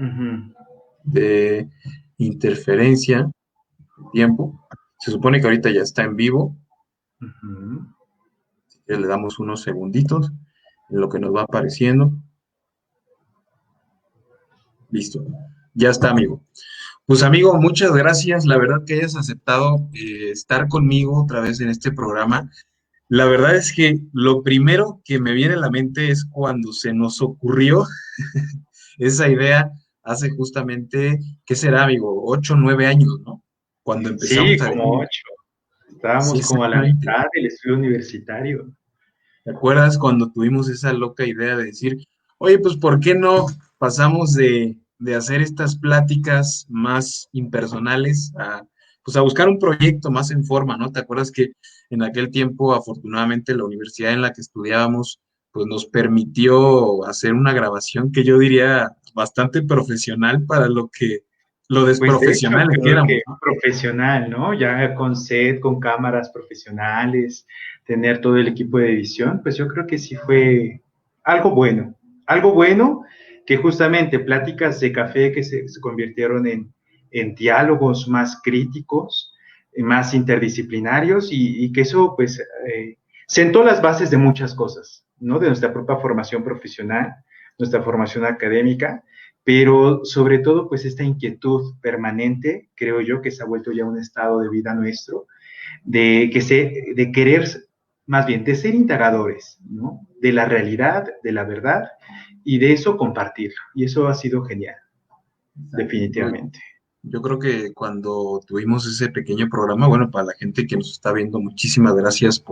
Ujú. de interferencia de tiempo. Se supone que ahorita ya está en vivo. Ujú. Le damos unos segunditos en lo que nos va apareciendo. Listo. Ya está, amigo. Pues amigo, muchas gracias. La verdad que hayas aceptado estar conmigo otra vez en este programa. La verdad es que lo primero que me viene a la mente es cuando se nos ocurrió esa idea hace justamente, ¿qué será, amigo? 8 o 9 años, ¿no? Cuando Sí, empezamos a como decir, 8. sí, Estábamos como a la exactamente. mitad del estudio universitario. ¿Te acuerdas cuando tuvimos esa loca idea de decir, oye, pues ¿por qué no pasamos de hacer estas pláticas más impersonales a, pues a buscar un proyecto más en forma, ¿no? ¿Te acuerdas que en aquel tiempo, afortunadamente, la universidad en la que estudiábamos, pues nos permitió hacer una grabación que yo diría bastante profesional para lo Pues de hecho, desprofesionales que creo que éramos, ¿no? profesional, ¿no? Ya con set, con cámaras profesionales, tener todo el equipo de edición, pues yo creo que sí fue algo bueno. Algo bueno que justamente pláticas de café que se convirtieron en diálogos más críticos, más interdisciplinarios y que eso pues sentó las bases de muchas cosas, ¿no? De nuestra propia formación profesional, nuestra formación académica, pero sobre todo pues esta inquietud permanente, creo yo que se ha vuelto ya un estado de vida nuestro, de querer, más bien, de ser indagadores, ¿no? De la realidad, de la verdad, y de eso compartirlo. Y eso ha sido genial, Pues, definitivamente. yo creo que cuando tuvimos ese pequeño programa, bueno, para la gente que nos está viendo, muchísimas gracias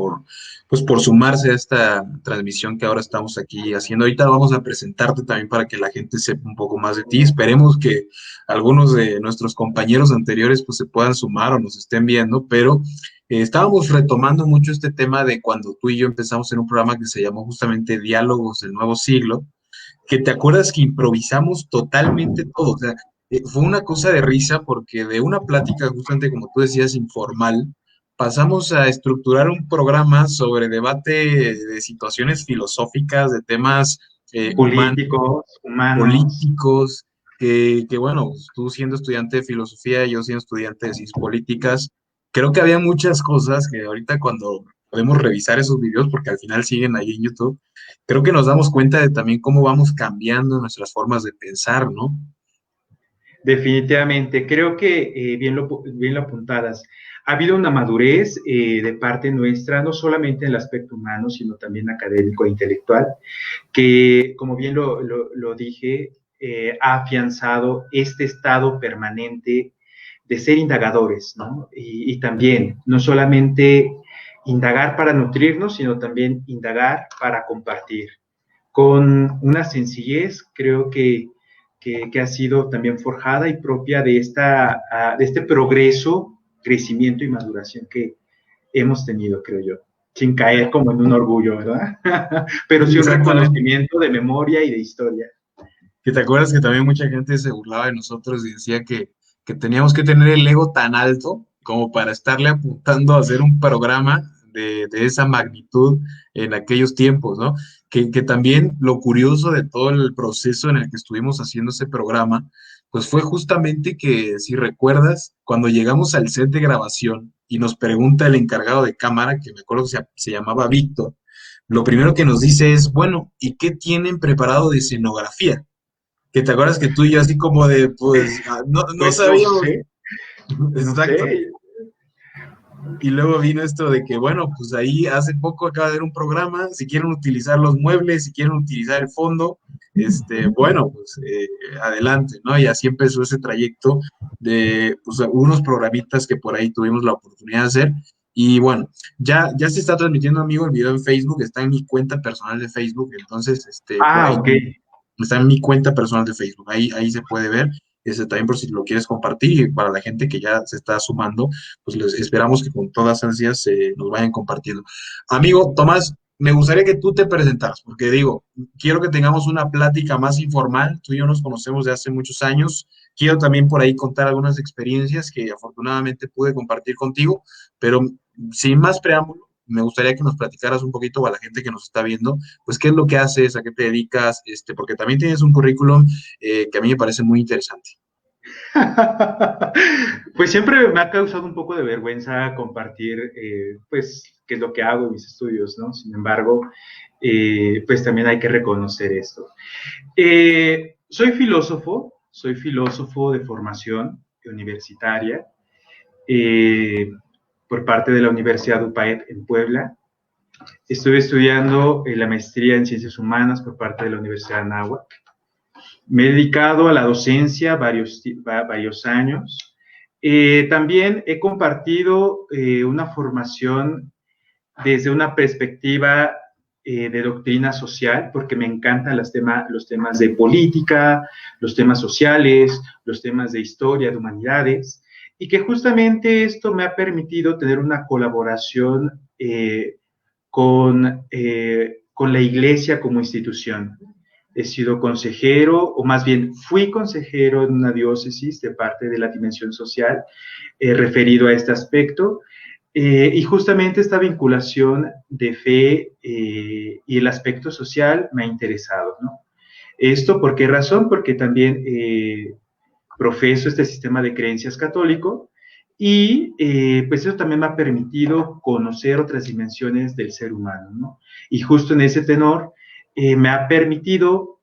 pues por sumarse a esta transmisión que ahora estamos aquí haciendo. Ahorita vamos a presentarte también para que la gente sepa un poco más de ti. Esperemos que algunos de nuestros compañeros anteriores pues se puedan sumar o nos estén viendo, pero estábamos retomando mucho este tema de cuando tú y yo empezamos en un programa que se llamó justamente Diálogos del Nuevo Siglo, que te acuerdas que improvisamos totalmente todo. O sea, fue una cosa de risa porque de una plática, justamente como tú decías, informal, pasamos a estructurar un programa sobre debate de situaciones filosóficas, de temas humanos, Políticos, humanos. políticos, bueno, tú siendo estudiante de filosofía y yo siendo estudiante de ciencias políticas, creo que había muchas cosas que ahorita cuando podemos revisar esos videos, porque al final siguen ahí en YouTube, creo que nos damos cuenta de también cómo vamos cambiando nuestras formas de pensar, ¿no? Definitivamente, creo que bien lo apuntadas. Ha habido una madurez de parte nuestra, no solamente en el aspecto humano, sino también académico e intelectual, que, como bien lo dije, ha afianzado este estado permanente de ser indagadores, ¿no? Y también, no solamente indagar para nutrirnos, sino también indagar para compartir. Con una sencillez, creo que ha sido también forjada y propia de este progreso, crecimiento y maduración que hemos tenido, creo yo, sin caer como en un orgullo, ¿verdad? Pero sí un Exactamente. reconocimiento de memoria y de historia. Que te acuerdas que también mucha gente se burlaba de nosotros y decía que teníamos que tener el ego tan alto como para estarle apuntando a hacer un programa de esa magnitud en aquellos tiempos, ¿no? Que también lo curioso de todo el proceso en el que estuvimos haciendo ese programa, pues fue justamente que, si recuerdas, cuando llegamos al set de grabación y nos pregunta el encargado de cámara, que me acuerdo que se llamaba Víctor, lo primero que nos dice es, bueno, ¿y qué tienen preparado de escenografía? Que te acuerdas que tú y yo así como de, pues, no, no Pues no sabíamos. sé, no Exacto. sé. Y luego vino esto de que, bueno, pues ahí hace poco acaba de haber un programa, si quieren utilizar los muebles, si quieren utilizar el fondo, bueno, pues adelante, ¿no? Y así empezó ese trayecto de, pues, unos programitas que por ahí tuvimos la oportunidad de hacer. Y bueno, ya se está transmitiendo, amigo, el video en Facebook, está en mi cuenta personal de Facebook, entonces, por Ah, ahí ok. está en mi cuenta personal de Facebook, ahí se puede ver. También por si lo quieres compartir y para la gente que ya se está sumando, pues les esperamos que con todas ansias nos vayan compartiendo. Amigo Tomás, me gustaría que tú te presentaras, porque digo, quiero que tengamos una plática más informal, tú y yo nos conocemos de hace muchos años, quiero también por ahí contar algunas experiencias que afortunadamente pude compartir contigo, pero sin más preámbulo, me gustaría que nos platicaras un poquito a la gente que nos está viendo, pues qué es lo que haces, a qué te dedicas, porque también tienes un currículum que a mí me parece muy interesante. Pues siempre me ha causado un poco de vergüenza compartir, pues, qué es lo que hago en mis estudios, ¿no? Sin embargo, pues también hay que reconocer esto. Soy filósofo de formación universitaria eh, por parte de la Universidad UPAEP en Puebla. Estuve estudiando la maestría en Ciencias Humanas por parte de la Universidad de Anáhuac. Me he dedicado a la docencia varios años. También he compartido una formación desde una perspectiva de doctrina social, porque me encantan los temas de política, los temas sociales, los temas de historia, de humanidades, y que justamente esto me ha permitido tener una colaboración con la Iglesia como institución. He sido consejero, o más bien fui consejero en una diócesis de parte de la dimensión social referido a este aspecto. Y justamente esta vinculación de fe y el aspecto social me ha interesado, ¿no? ¿Esto por qué razón? Porque también profeso este sistema de creencias católico y pues eso también me ha permitido conocer otras dimensiones del ser humano, ¿no? Y justo en ese tenor me ha permitido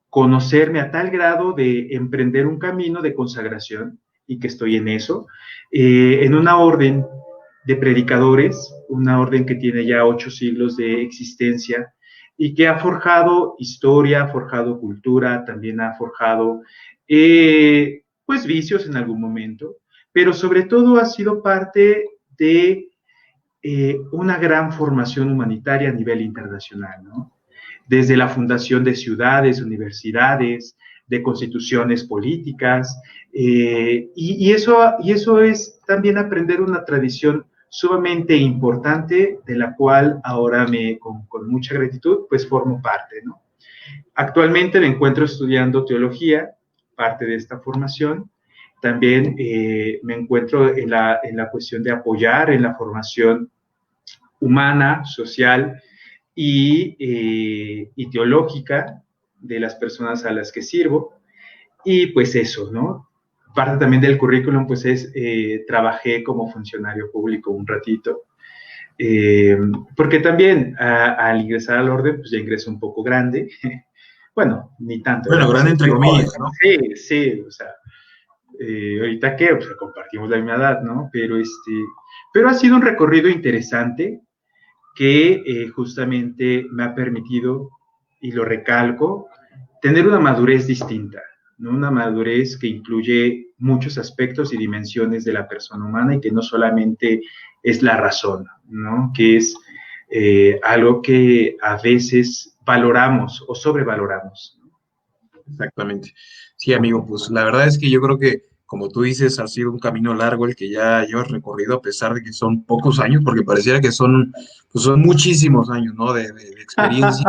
conocerme a tal grado de emprender un camino de consagración y que estoy en eso, en una orden de predicadores, una orden que tiene ya 8 siglos de existencia y que ha forjado historia, ha forjado cultura, también ha forjado pues vicios en algún momento, pero sobre todo ha sido parte de una gran formación humanitaria a nivel internacional, ¿no? Desde la fundación de ciudades, universidades, de constituciones políticas, y eso es también aprender una tradición sumamente importante de la cual ahora con mucha gratitud, pues formo parte, ¿no? Actualmente me encuentro estudiando teología, parte de esta formación. También me encuentro en la cuestión de apoyar en la formación humana, social y teológica de las personas a las que sirvo. Y pues eso, ¿no? Parte también del currículum, pues es, trabajé como funcionario público un ratito, porque también al ingresar al orden, pues ya ingreso un poco grande. Bueno, ni tanto, Bueno, ¿verdad? Pues grande entre soy joven, comillas, ¿no? ¿no? Sí, sí, o sea, ahorita que pues, compartimos la misma edad, ¿no? Pero ha sido un recorrido interesante que justamente me ha permitido, y lo recalco, tener una madurez distinta, ¿no? Una madurez que incluye muchos aspectos y dimensiones de la persona humana y que no solamente es la razón, ¿no? Que es algo que a veces valoramos o sobrevaloramos. Exactamente. Sí, amigo, pues la verdad es que yo creo que, como tú dices, ha sido un camino largo el que ya llevas recorrido, a pesar de que son pocos años, porque pareciera que son, pues son muchísimos años, ¿no? De experiencia,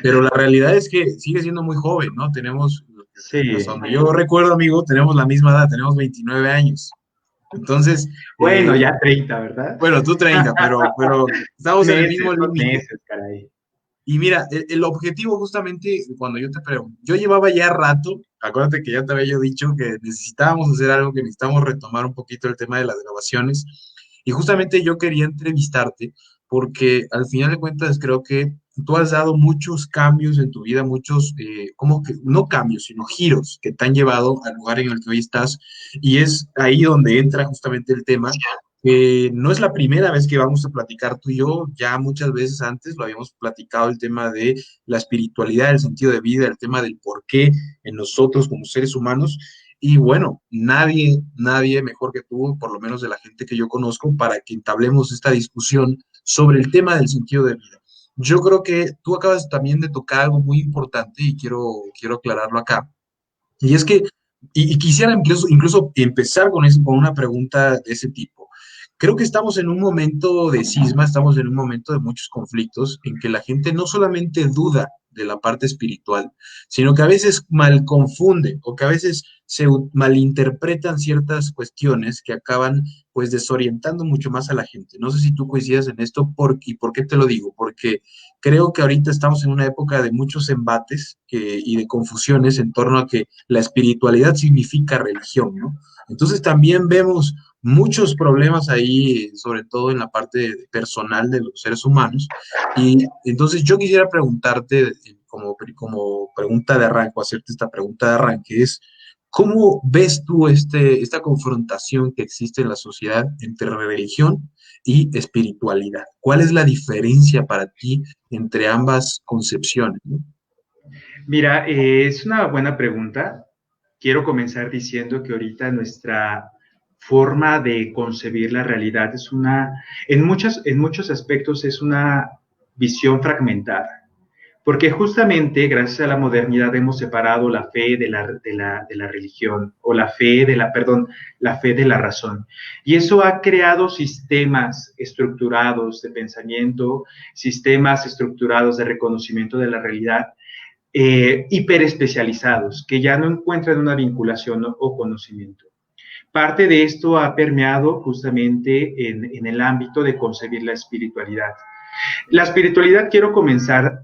pero la realidad es que sigue siendo muy joven, ¿no? Tenemos, hasta Sí. donde yo recuerdo, amigo, tenemos la misma edad, tenemos 29 años. Entonces, Bueno, ya 30, ¿verdad? bueno, tú 30, pero estamos en el mismo Meses, son límite. meses, caray. Y mira, el objetivo justamente, cuando yo te pregunto, yo llevaba ya rato, acuérdate que ya te había yo dicho que necesitábamos hacer algo, que necesitábamos retomar un poquito el tema de las grabaciones, y justamente yo quería entrevistarte porque al final de cuentas creo que tú has dado muchos cambios en tu vida, muchos, como que, no cambios, sino giros que te han llevado al lugar en el que hoy estás, y es ahí donde entra justamente el tema no es la primera vez que vamos a platicar tú y yo, ya muchas veces antes lo habíamos platicado el tema de la espiritualidad, el sentido de vida, el tema del por qué en nosotros como seres humanos. Y bueno, nadie mejor que tú, por lo menos de la gente que yo conozco, para que entablemos esta discusión sobre el tema del sentido de vida. Yo creo que tú acabas también de tocar algo muy importante y quiero aclararlo acá. Y es que, y quisiera incluso empezar con una pregunta de ese tipo. creo que estamos en un momento de cisma, estamos en un momento de muchos conflictos en que la gente no solamente duda de la parte espiritual, sino que a veces mal confunde o que a veces malinterpretan ciertas cuestiones que acaban pues desorientando mucho más a la gente. No sé si tú coincidas en esto y por qué te lo digo, porque creo que ahorita estamos en una época de muchos embates y de confusiones en torno a que la espiritualidad significa religión, ¿no? Entonces también vemos muchos problemas ahí, sobre todo en la parte personal de los seres humanos. Y entonces yo quisiera preguntarte, como pregunta de arranque, o hacerte esta pregunta de arranque, es, ¿cómo ves tú esta confrontación que existe en la sociedad entre religión y espiritualidad? ¿Cuál es la diferencia para ti entre ambas concepciones, ¿no? Mira, es una buena pregunta. Quiero comenzar diciendo que ahorita nuestra forma de concebir la realidad es en muchos aspectos es una visión fragmentada. Porque justamente gracias a la modernidad hemos separado la fe de la religión, o la fe de la razón. Y eso ha creado sistemas estructurados de pensamiento, sistemas estructurados de reconocimiento de la realidad, hiperespecializados, que ya no encuentran una vinculación o conocimiento. Parte de esto ha permeado justamente en el ámbito de concebir la espiritualidad. La espiritualidad quiero comenzar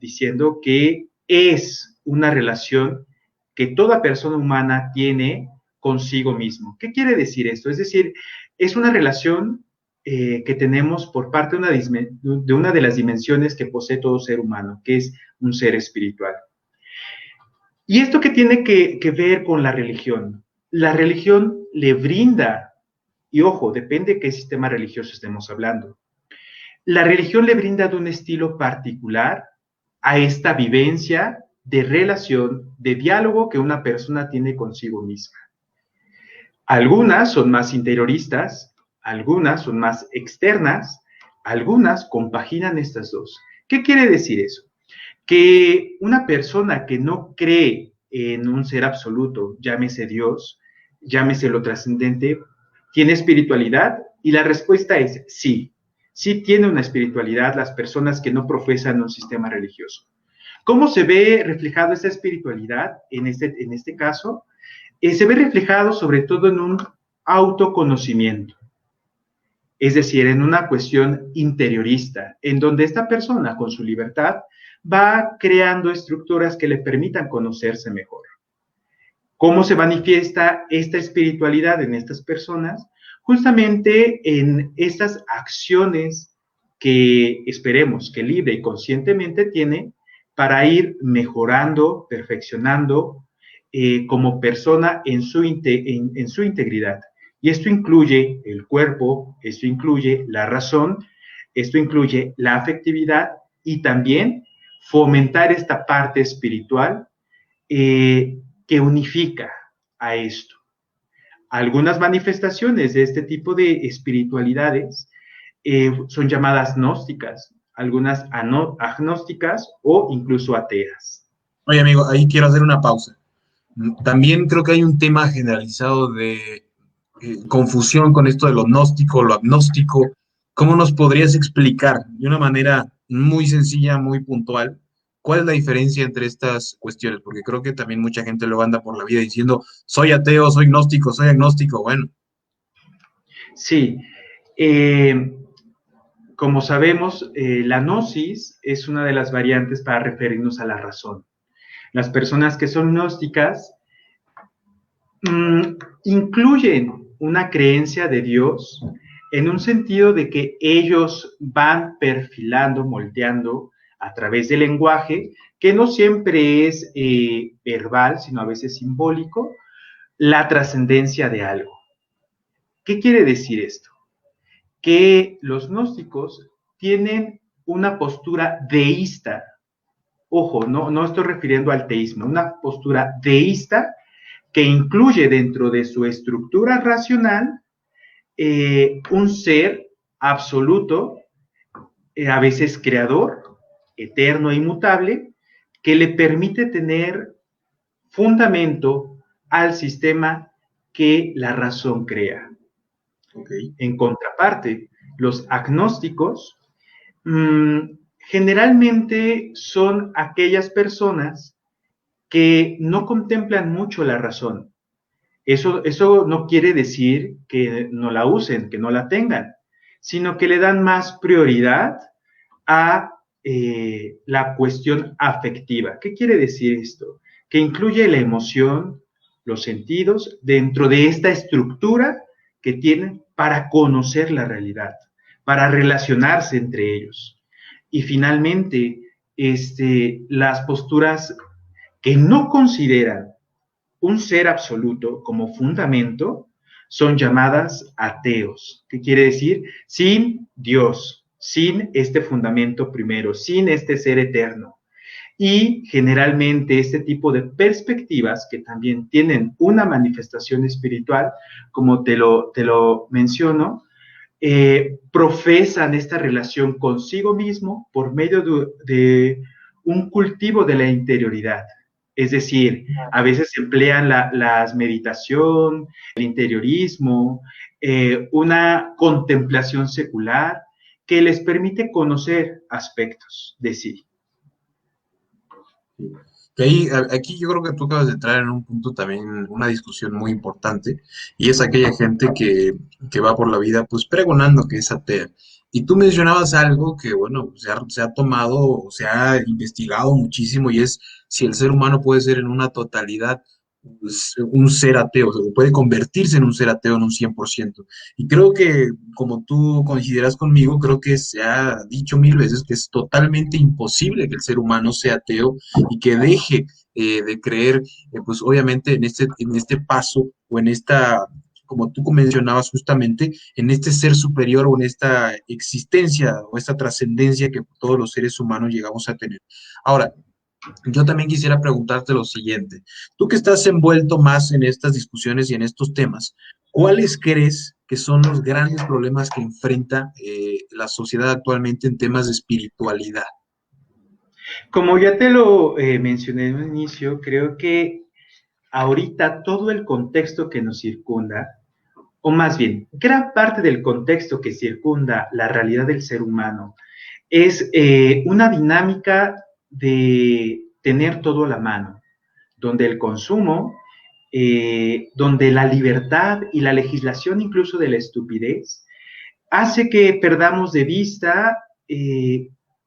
diciendo que es una relación que toda persona humana tiene consigo mismo. ¿Qué quiere decir esto? Es decir, es una relación que tenemos por parte de una de las dimensiones que posee todo ser humano, que es un ser espiritual. ¿Y esto qué tiene que ver con la religión? La religión le brinda, y ojo, depende de qué sistema religioso estemos hablando, la religión le brinda de un estilo particular a esta vivencia de relación, de diálogo que una persona tiene consigo misma. Algunas son más interioristas, algunas son más externas, algunas compaginan estas dos. ¿Qué quiere decir eso? Que una persona que no cree en un ser absoluto, llámese Dios, llámese lo trascendente, ¿tiene espiritualidad? Y la respuesta es sí. Sí tiene una espiritualidad las personas que no profesan un sistema religioso. ¿Cómo se ve reflejada esa espiritualidad en este caso? Se ve reflejado sobre todo en un autoconocimiento, es decir, en una cuestión interiorista, en donde esta persona con su libertad va creando estructuras que le permitan conocerse mejor. ¿Cómo se manifiesta esta espiritualidad en estas personas? Justamente en estas acciones que esperemos que libre y conscientemente tiene para ir mejorando, perfeccionando como persona en su integridad. Y esto incluye el cuerpo, esto incluye la razón, esto incluye la afectividad y también fomentar esta parte espiritual que unifica a esto. Algunas manifestaciones de este tipo de espiritualidades son llamadas gnósticas, algunas agnósticas o incluso ateas. Oye, amigo, ahí quiero hacer una pausa. También creo que hay un tema generalizado de confusión con esto de lo gnóstico, lo agnóstico. ¿Cómo nos podrías explicar de una manera muy sencilla, muy puntual, cuál es la diferencia entre estas cuestiones? Porque creo que también mucha gente lo anda por la vida diciendo, soy ateo, soy gnóstico, soy agnóstico. Bueno, Sí, eh, como sabemos, la gnosis es una de las variantes para referirnos a la razón. Las personas que son gnósticas incluyen una creencia de Dios en un sentido de que ellos van perfilando, moldeando a través del lenguaje, que no siempre es verbal, sino a veces simbólico, la trascendencia de algo. ¿Qué quiere decir esto? Que los gnósticos tienen una postura deísta. Ojo, no estoy refiriendo al teísmo, una postura deísta que incluye dentro de su estructura racional un ser absoluto, a veces creador, eterno e inmutable, que le permite tener fundamento al sistema que la razón crea. Ok. En contraparte, los agnósticos generalmente son aquellas personas que no contemplan mucho la razón. Eso no quiere decir que no la usen, que no la tengan, sino que le dan más prioridad a la cuestión afectiva. ¿Qué quiere decir esto? Que incluye la emoción, los sentidos, dentro de esta estructura que tienen para conocer la realidad, para relacionarse entre ellos. Y finalmente, las posturas que no consideran un ser absoluto como fundamento son llamadas ateos. ¿Qué quiere decir? Sin Dios, sin este fundamento primero, sin este ser eterno. Y generalmente este tipo de perspectivas que también tienen una manifestación espiritual, como te lo menciono, profesan esta relación consigo mismo por medio de un cultivo de la interioridad. Es decir, a veces emplean las meditación, el interiorismo, una contemplación secular que les permite conocer aspectos de sí. Que ahí, aquí yo creo que tú acabas de entrar en un punto también, una discusión muy importante, y es aquella gente que va por la vida pues pregonando que es atea. Y tú mencionabas algo que, bueno, se ha tomado, se ha investigado muchísimo, y es si el ser humano puede ser en una totalidad pues, un ser ateo, o sea, puede convertirse en un ser ateo en un 100%. Y creo que, como tú consideras conmigo, creo que se ha dicho mil veces que es totalmente imposible que el ser humano sea ateo y que deje de creer, pues obviamente en este paso o en esta, como tú mencionabas justamente, en este ser superior o en esta existencia o esta trascendencia que todos los seres humanos llegamos a tener. Ahora, yo también quisiera preguntarte lo siguiente. Tú que estás envuelto más en estas discusiones y en estos temas, ¿cuáles crees que son los grandes problemas que enfrenta la sociedad actualmente en temas de espiritualidad? Como ya te lo mencioné en un inicio, creo que ahorita todo el contexto que nos circunda, o más bien, gran parte del contexto que circunda la realidad del ser humano, es una dinámica de tener todo a la mano, donde el consumo, donde la libertad y la legislación incluso de la estupidez, hace que perdamos de vista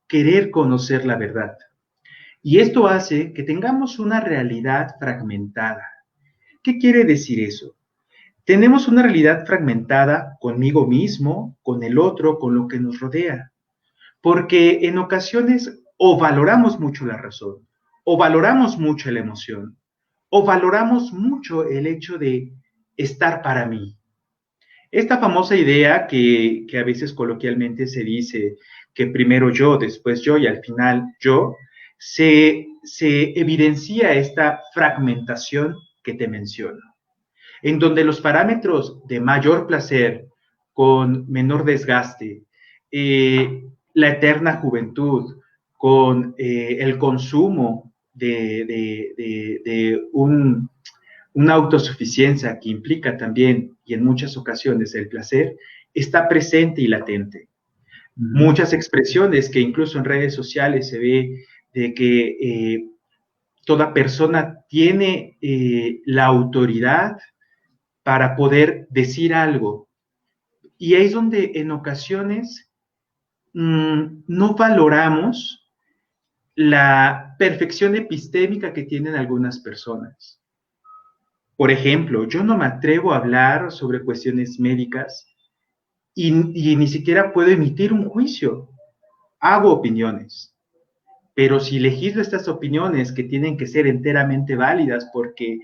querer conocer la verdad. Y esto hace que tengamos una realidad fragmentada. ¿Qué quiere decir eso? Tenemos una realidad fragmentada conmigo mismo, con el otro, con lo que nos rodea. Porque en ocasiones o valoramos mucho la razón, o valoramos mucho la emoción, o valoramos mucho el hecho de estar para mí. Esta famosa idea que a veces coloquialmente se dice que primero yo, después yo y al final yo, se evidencia esta fragmentación que te menciono, en donde los parámetros de mayor placer con menor desgaste, la eterna juventud, con el consumo de una autosuficiencia que implica también, y en muchas ocasiones, el placer, está presente y latente. Ujú. Muchas expresiones que incluso en redes sociales se ve de que toda persona tiene la autoridad para poder decir algo. Y ahí es donde en ocasiones no valoramos la perfección epistémica que tienen algunas personas. Por ejemplo, yo no me atrevo a hablar sobre cuestiones médicas y ni siquiera puedo emitir un juicio. Hago opiniones, pero si legislo estas opiniones que tienen que ser enteramente válidas porque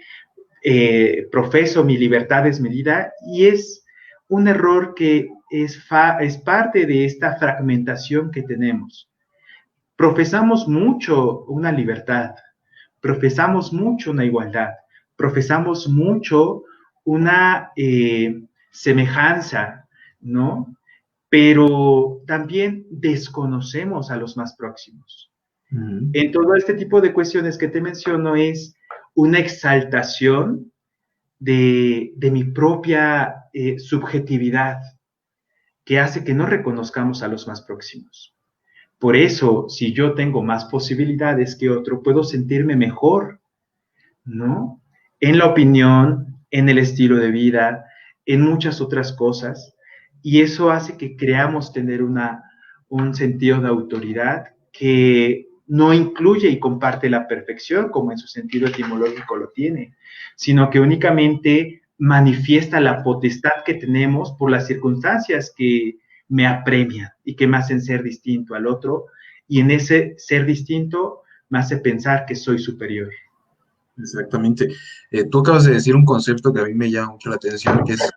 profeso mi libertad desmedida, y es un error que es parte de esta fragmentación que tenemos. Profesamos mucho una libertad, profesamos mucho una igualdad, profesamos mucho una semejanza, ¿no? Pero también desconocemos a los más próximos. Ujú. En todo este tipo de cuestiones que te menciono es una exaltación de mi propia subjetividad, que hace que no reconozcamos a los más próximos. Por eso, si yo tengo más posibilidades que otro, puedo sentirme mejor, ¿no? En la opinión, en el estilo de vida, en muchas otras cosas, y eso hace que creamos tener un sentido de autoridad que no incluye y comparte la perfección, como en su sentido etimológico lo tiene, sino que únicamente manifiesta la potestad que tenemos por las circunstancias que me apremian y que me hacen ser distinto al otro, y en ese ser distinto me hace pensar que soy superior. Exactamente. Tú acabas de decir un concepto que a mí me llama mucho la atención, que es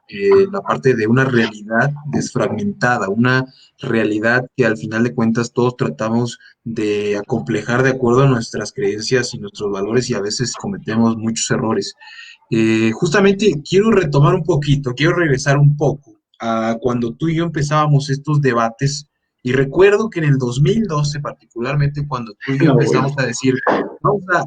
la parte de una realidad desfragmentada, una realidad que al final de cuentas todos tratamos de acomplejar de acuerdo a nuestras creencias y nuestros valores y a veces cometemos muchos errores. Justamente quiero retomar un poquito, quiero regresar un poco a cuando tú y yo empezábamos estos debates y recuerdo que en el 2012 particularmente cuando tú y yo No, bueno. empezamos a decir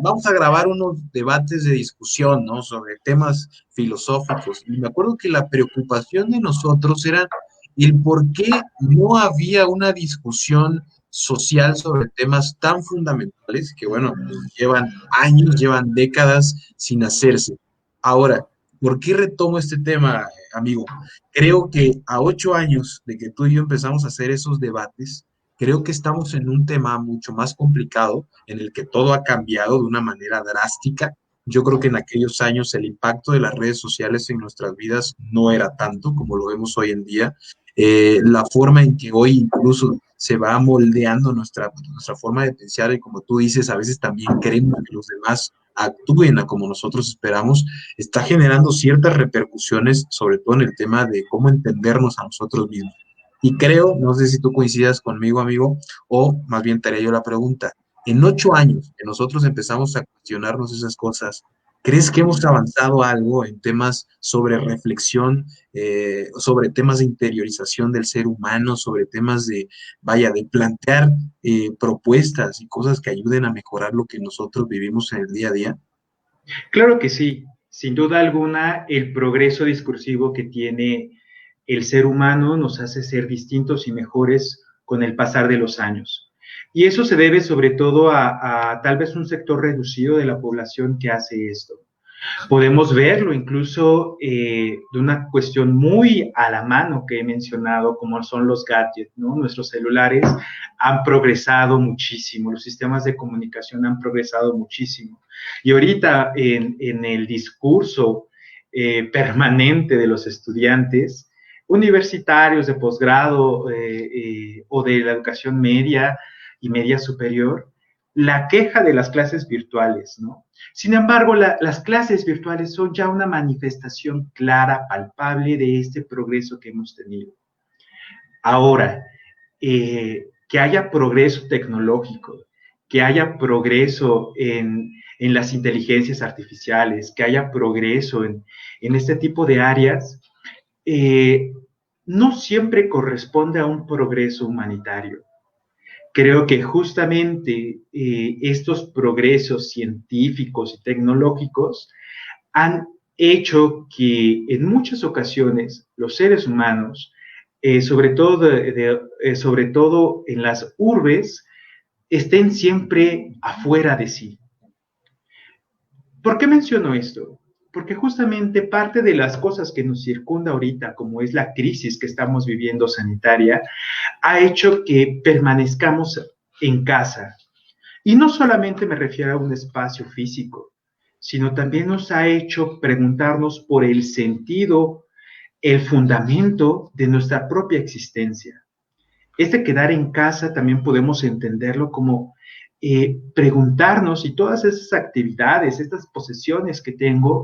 vamos a grabar unos debates de discusión, ¿no? Sobre temas filosóficos. Y me acuerdo que la preocupación de nosotros era el por qué no había una discusión social sobre temas tan fundamentales que, bueno, pues llevan años, llevan décadas sin hacerse. Ahora, ¿por qué retomo este tema, amigo? Creo que a 8 años de que tú y yo empezamos a hacer esos debates, creo que estamos en un tema mucho más complicado, en el que todo ha cambiado de una manera drástica. Yo creo que en aquellos años el impacto de las redes sociales en nuestras vidas no era tanto como lo vemos hoy en día. La forma en que hoy incluso se va moldeando nuestra forma de pensar y como tú dices, a veces también queremos que los demás actúen a como nosotros esperamos, está generando ciertas repercusiones, sobre todo en el tema de cómo entendernos a nosotros mismos. Y creo, no sé si tú coincidas conmigo, amigo, o más bien te haré yo la pregunta. En 8 años que nosotros empezamos a cuestionarnos esas cosas, ¿crees que hemos avanzado algo en temas sobre reflexión, sobre temas de interiorización del ser humano, sobre temas de, vaya, de plantear propuestas y cosas que ayuden a mejorar lo que nosotros vivimos en el día a día? Claro que sí, sin duda alguna, el progreso discursivo que tiene el ser humano nos hace ser distintos y mejores con el pasar de los años. Y eso se debe sobre todo a tal vez un sector reducido de la población que hace esto. Podemos verlo incluso de una cuestión muy a la mano que he mencionado, como son los gadgets, ¿no? Nuestros celulares han progresado muchísimo, los sistemas de comunicación han progresado muchísimo. Y ahorita en el discurso permanente de los estudiantes, universitarios de posgrado o de la educación media y media superior, la queja de las clases virtuales, ¿no? Sin embargo, las clases virtuales son ya una manifestación clara, palpable de este progreso que hemos tenido. Ahora, que haya progreso tecnológico, que haya progreso en las inteligencias artificiales, que haya progreso en este tipo de áreas, eh, no siempre corresponde a un progreso humanitario. Creo que justamente estos progresos científicos y tecnológicos han hecho que en muchas ocasiones los seres humanos, sobre todo en las urbes, estén siempre afuera de sí. ¿Por qué menciono esto? Porque justamente parte de las cosas que nos circunda ahorita, como es la crisis que estamos viviendo sanitaria, ha hecho que permanezcamos en casa. Y no solamente me refiero a un espacio físico, sino también nos ha hecho preguntarnos por el sentido, el fundamento de nuestra propia existencia. Este quedar en casa también podemos entenderlo como preguntarnos si todas esas actividades, estas posesiones que tengo,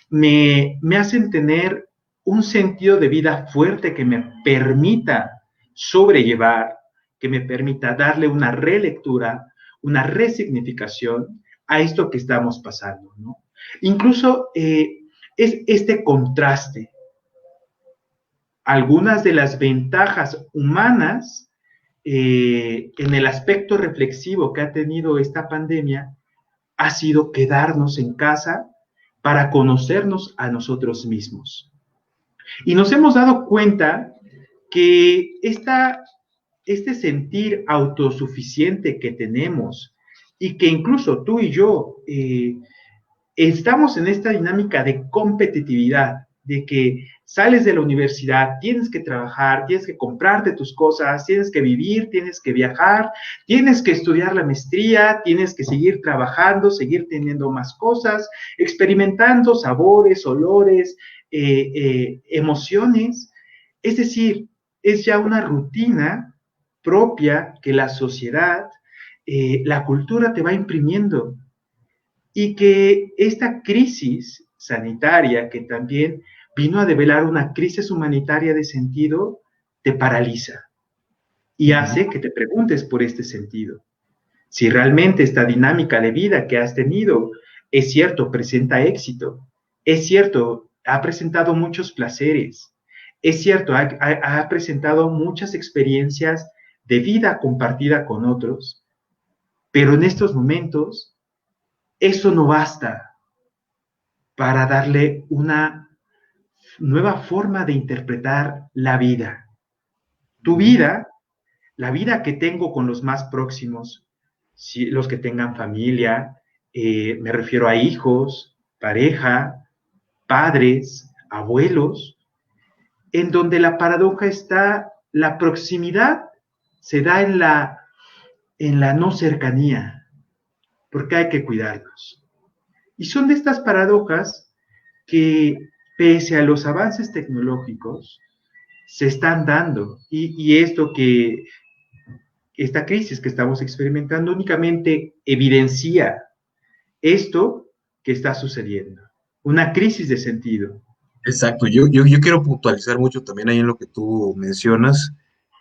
me hacen tener un sentido de vida fuerte que me permita sobrellevar, que me permita darle una relectura, una resignificación a esto que estamos pasando, ¿no? Incluso es este contraste. Algunas de las ventajas humanas en el aspecto reflexivo que ha tenido esta pandemia ha sido quedarnos en casa para conocernos a nosotros mismos. Y nos hemos dado cuenta que este sentir autosuficiente que tenemos y que incluso tú y yo estamos en esta dinámica de competitividad, de que sales de la universidad, tienes que trabajar, tienes que comprarte tus cosas, tienes que vivir, tienes que viajar, tienes que estudiar la maestría, tienes que seguir trabajando, seguir teniendo más cosas, experimentando sabores, olores, emociones. Es decir, es ya una rutina propia que la sociedad, la cultura te va imprimiendo y que esta crisis sanitaria que también vino a develar una crisis humanitaria de sentido, te paraliza y hace que te preguntes por este sentido. Si realmente esta dinámica de vida que has tenido, es cierto, presenta éxito, es cierto, ha presentado muchos placeres, es cierto, ha presentado muchas experiencias de vida compartida con otros, pero en estos momentos eso no basta para darle una nueva forma de interpretar la vida. Tu vida, la vida que tengo con los más próximos, si, los que tengan familia, me refiero a hijos, pareja, padres, abuelos, en donde la paradoja está, la proximidad se da en la no cercanía, porque hay que cuidarnos. Y son de estas paradojas que, pese a los avances tecnológicos, se están dando. Y esto que, esta crisis que estamos experimentando únicamente evidencia esto que está sucediendo. Una crisis de sentido. Exacto, yo quiero puntualizar mucho también ahí en lo que tú mencionas.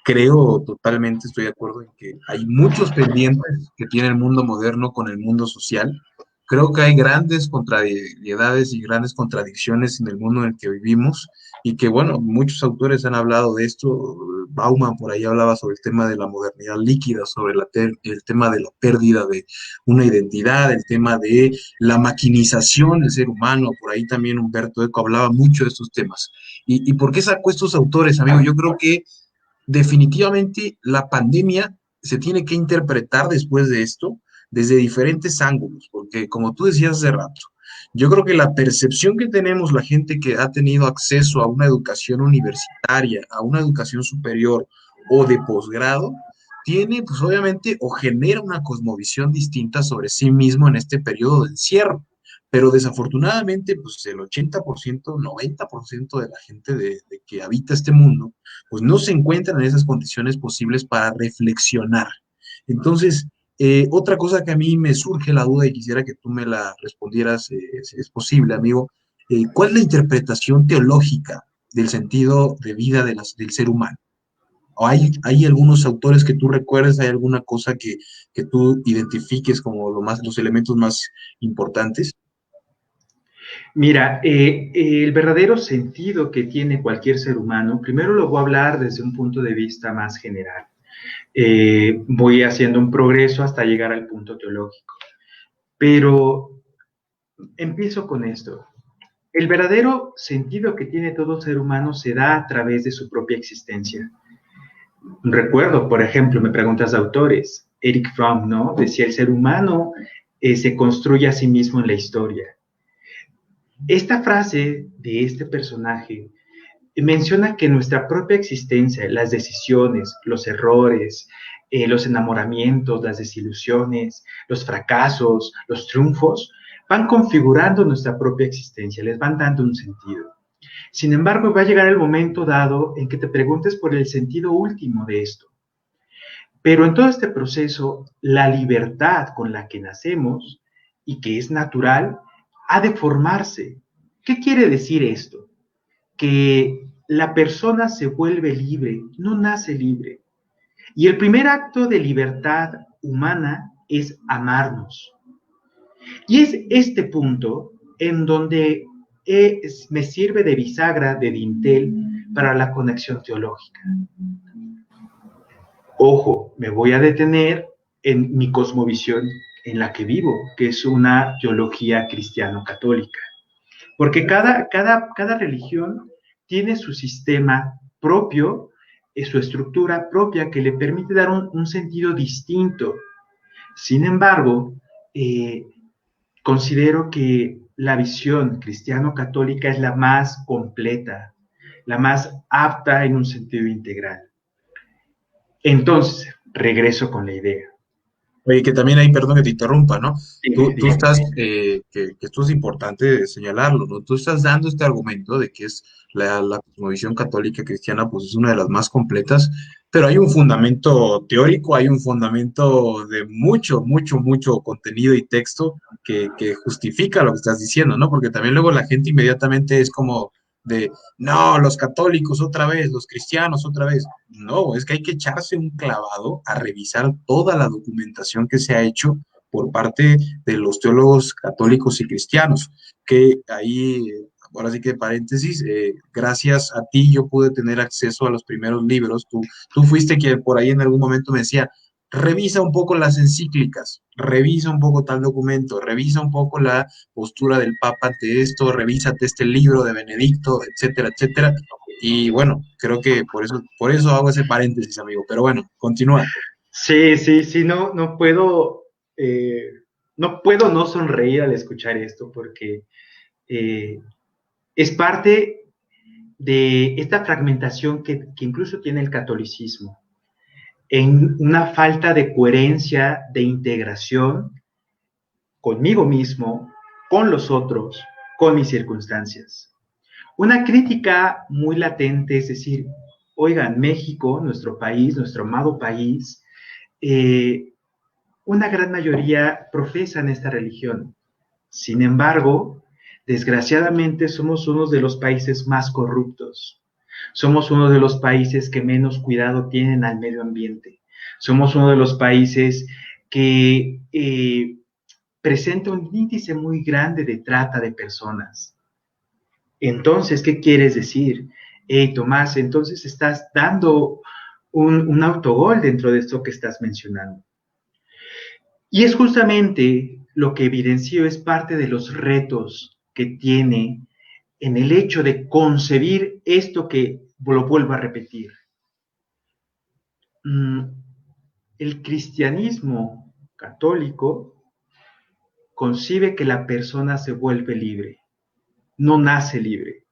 Creo totalmente, estoy de acuerdo en que hay muchos pendientes que tiene el mundo moderno con el mundo social. Creo que hay grandes contrariedades y grandes contradicciones en el mundo en el que vivimos y que, bueno, muchos autores han hablado de esto. Bauman por ahí hablaba sobre el tema de la modernidad líquida, sobre el tema de la pérdida de una identidad, el tema de la maquinización del ser humano. Por ahí también Humberto Eco hablaba mucho de estos temas. ¿Y por qué sacó estos autores, amigo? Yo creo que definitivamente la pandemia se tiene que interpretar después de esto desde diferentes ángulos, porque como tú decías hace rato, yo creo que la percepción que tenemos la gente que ha tenido acceso a una educación universitaria, a una educación superior o de posgrado, tiene pues obviamente o genera una cosmovisión distinta sobre sí mismo en este periodo de encierro. Pero desafortunadamente, pues el 80%, 90% de la gente de que habita este mundo, pues no se encuentran en esas condiciones posibles para reflexionar. Entonces, otra cosa que a mí me surge la duda y quisiera que tú me la respondieras, si es posible, amigo, ¿cuál es la interpretación teológica del sentido de vida del ser humano? ¿O hay algunos autores que tú recuerdes, hay alguna cosa que tú identifiques como los elementos más importantes? Mira, el verdadero sentido que tiene cualquier ser humano, primero lo voy a hablar desde un punto de vista más general. Voy haciendo un progreso hasta llegar al punto teológico. Pero empiezo con esto. El verdadero sentido que tiene todo ser humano se da a través de su propia existencia. Recuerdo, por ejemplo, me preguntas de autores, Eric Fromm, ¿no? Decía, el ser humano se construye a sí mismo en la historia. Esta frase de este personaje menciona que nuestra propia existencia, las decisiones, los errores, los enamoramientos, las desilusiones, los fracasos, los triunfos, van configurando nuestra propia existencia, les van dando un sentido. Sin embargo, va a llegar el momento dado en que te preguntes por el sentido último de esto. Pero en todo este proceso, la libertad con la que nacemos y que es natural, ha de formarse. ¿Qué quiere decir esto? Que la persona se vuelve libre, no nace libre. Y el primer acto de libertad humana es amarnos. Y es este punto en donde me sirve de bisagra, de dintel, para la conexión teológica. Ojo, me voy a detener en mi cosmovisión en la que vivo, que es una teología cristiano-católica. porque cada religión tiene su sistema propio, su estructura propia que le permite dar un sentido distinto. Sin embargo, considero que la visión cristiano-católica es la más completa, la más apta en un sentido integral. Entonces, regreso con la idea. Oye, que también ahí, perdón que te interrumpa, ¿no? Dime, Tú dime. estás, que esto es importante señalarlo, ¿no? Tú estás dando este argumento de que es la cosmovisión católica cristiana, pues es una de las más completas, pero hay un fundamento teórico, hay un fundamento de mucho, mucho, mucho contenido y texto que justifica lo que estás diciendo, ¿no? Porque también luego la gente inmediatamente es como de, no, los católicos otra vez, los cristianos otra vez. No, es que hay que echarse un clavado a revisar toda la documentación que se ha hecho por parte de los teólogos católicos y cristianos, que ahí, ahora sí que paréntesis, gracias a ti yo pude tener acceso a los primeros libros. Tú fuiste quien por ahí en algún momento me decía, revisa un poco las encíclicas, revisa un poco tal documento, revisa un poco la postura del Papa ante esto, revísate este libro de Benedicto, etcétera, etcétera. Y bueno, creo que por eso hago ese paréntesis, amigo. Pero bueno, continúa. Sí, sí, sí, eh, no puedo no sonreír al escuchar esto porque eh, es parte de esta fragmentación que incluso tiene el catolicismo, en una falta de coherencia, de integración conmigo mismo, con los otros, con mis circunstancias. Una crítica muy latente, es decir, oigan, México, nuestro país, nuestro amado país, eh, una gran mayoría profesan esta religión. Sin embargo, desgraciadamente somos uno de los países más corruptos. Somos uno de los países que menos cuidado tienen al medio ambiente. Somos uno de los países que presenta un índice muy grande de trata de personas. Entonces, ¿qué quieres decir? Hey, Tomás, entonces estás dando un autogol dentro de esto que estás mencionando. Y es justamente lo que evidenció, es parte de los retos que tiene en el hecho de concebir esto que lo vuelvo a repetir. El cristianismo católico concibe que la persona se vuelve libre, no nace libre,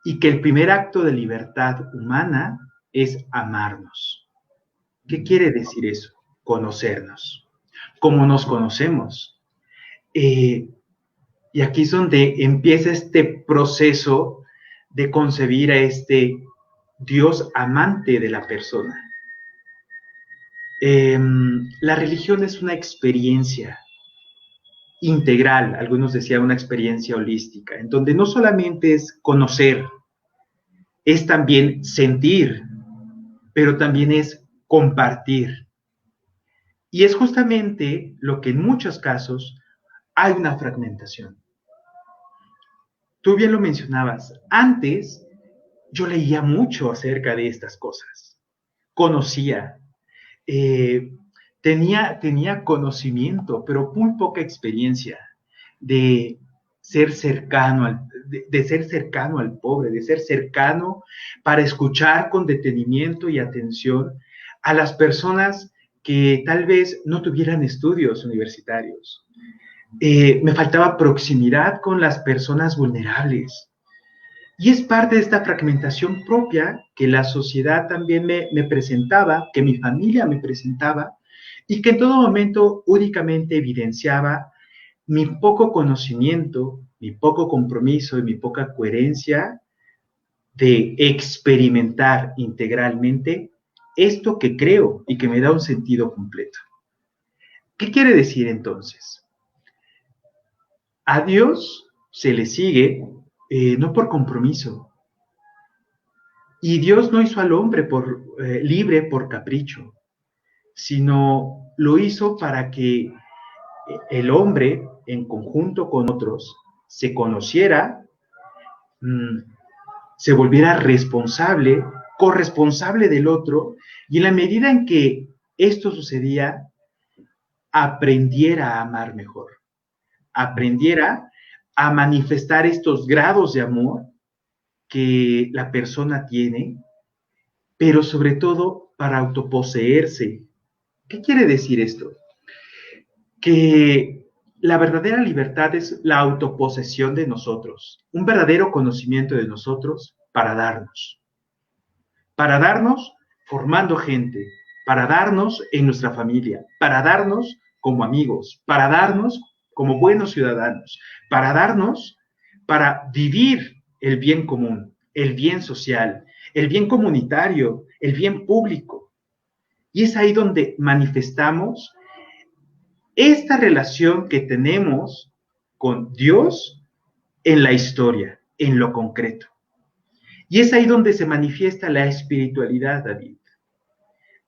y que el primer acto de libertad humana es amarnos. ¿Qué quiere decir eso? Conocernos. ¿Cómo nos conocemos? Y aquí es donde empieza este proceso de concebir a este Dios amante de la persona. La religión es una experiencia integral, algunos decían una experiencia holística, en donde no solamente es conocer, es también sentir, pero también es compartir. Y es justamente lo que en muchos casos hay una fragmentación. Tú bien lo mencionabas, antes yo leía mucho acerca de estas cosas, conocía, eh, tenía conocimiento, pero muy poca experiencia de ser cercano de ser cercano al pobre, de ser cercano para escuchar con detenimiento y atención a las personas que tal vez no tuvieran estudios universitarios. Me faltaba proximidad con las personas vulnerables. Y es parte de esta fragmentación propia que la sociedad también me presentaba, que mi familia me presentaba, y que en todo momento únicamente evidenciaba mi poco conocimiento, mi poco compromiso y mi poca coherencia de experimentar integralmente esto que creo y que me da un sentido completo. ¿Qué quiere decir entonces? A Dios se le sigue no por compromiso. Y Dios no hizo al hombre libre por capricho, sino lo hizo para que el hombre, en conjunto con otros, se conociera, mmm, se volviera responsable, corresponsable del otro, y en la medida en que esto sucedía, aprendiera a amar mejor, aprendiera a manifestar estos grados de amor que la persona tiene, pero sobre todo para autoposeerse. ¿Qué quiere decir esto? Que la verdadera libertad es la autoposesión de nosotros, un verdadero conocimiento de nosotros para darnos formando gente, para darnos en nuestra familia, para darnos como amigos, para darnos como buenos ciudadanos, para darnos para vivir el bien común, el bien social, el bien comunitario, el bien público. Y es ahí donde manifestamos esta relación que tenemos con Dios en la historia, en lo concreto. Y es ahí donde se manifiesta la espiritualidad, David.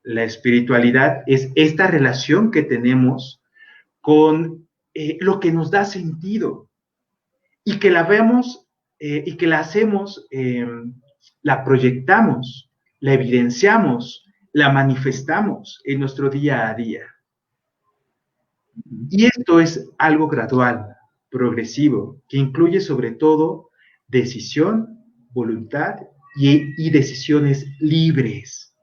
La espiritualidad es esta relación que tenemos con lo que nos da sentido y que la vemos y que la hacemos, la proyectamos, la evidenciamos, la manifestamos en nuestro día a día. Y esto es algo gradual, progresivo, que incluye sobre todo decisión, voluntad y decisiones libres,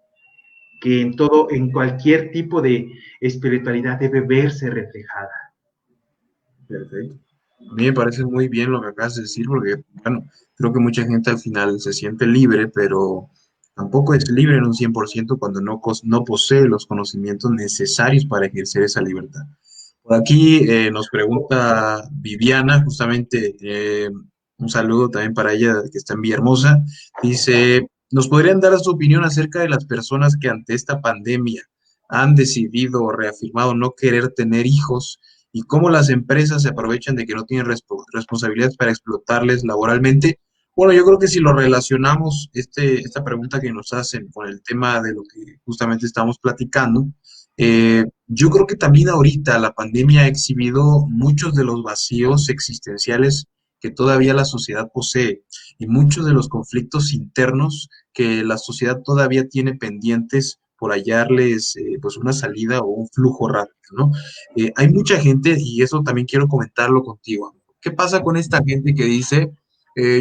que en cualquier tipo de espiritualidad debe verse reflejada. Perfecto. A mí me parece muy bien lo que acabas de decir, porque, bueno, creo que mucha gente al final se siente libre, pero tampoco es libre en un 100% cuando no posee los conocimientos necesarios para ejercer esa libertad. Por aquí nos pregunta Viviana, justamente, un saludo también para ella que está en Villahermosa. Dice, ¿nos podrían dar su opinión acerca de las personas que ante esta pandemia han decidido o reafirmado no querer tener hijos y cómo las empresas se aprovechan de que no tienen responsabilidades para explotarles laboralmente? Bueno, yo creo que si lo relacionamos, esta pregunta que nos hacen con el tema de lo que justamente estamos platicando, yo creo que también ahorita la pandemia ha exhibido muchos de los vacíos existenciales que todavía la sociedad posee y muchos de los conflictos internos que la sociedad todavía tiene pendientes por hallarles pues una salida o un flujo rápido, ¿no? Hay mucha gente, y eso también quiero comentarlo contigo, amigo. ¿Qué pasa con esta gente que dice,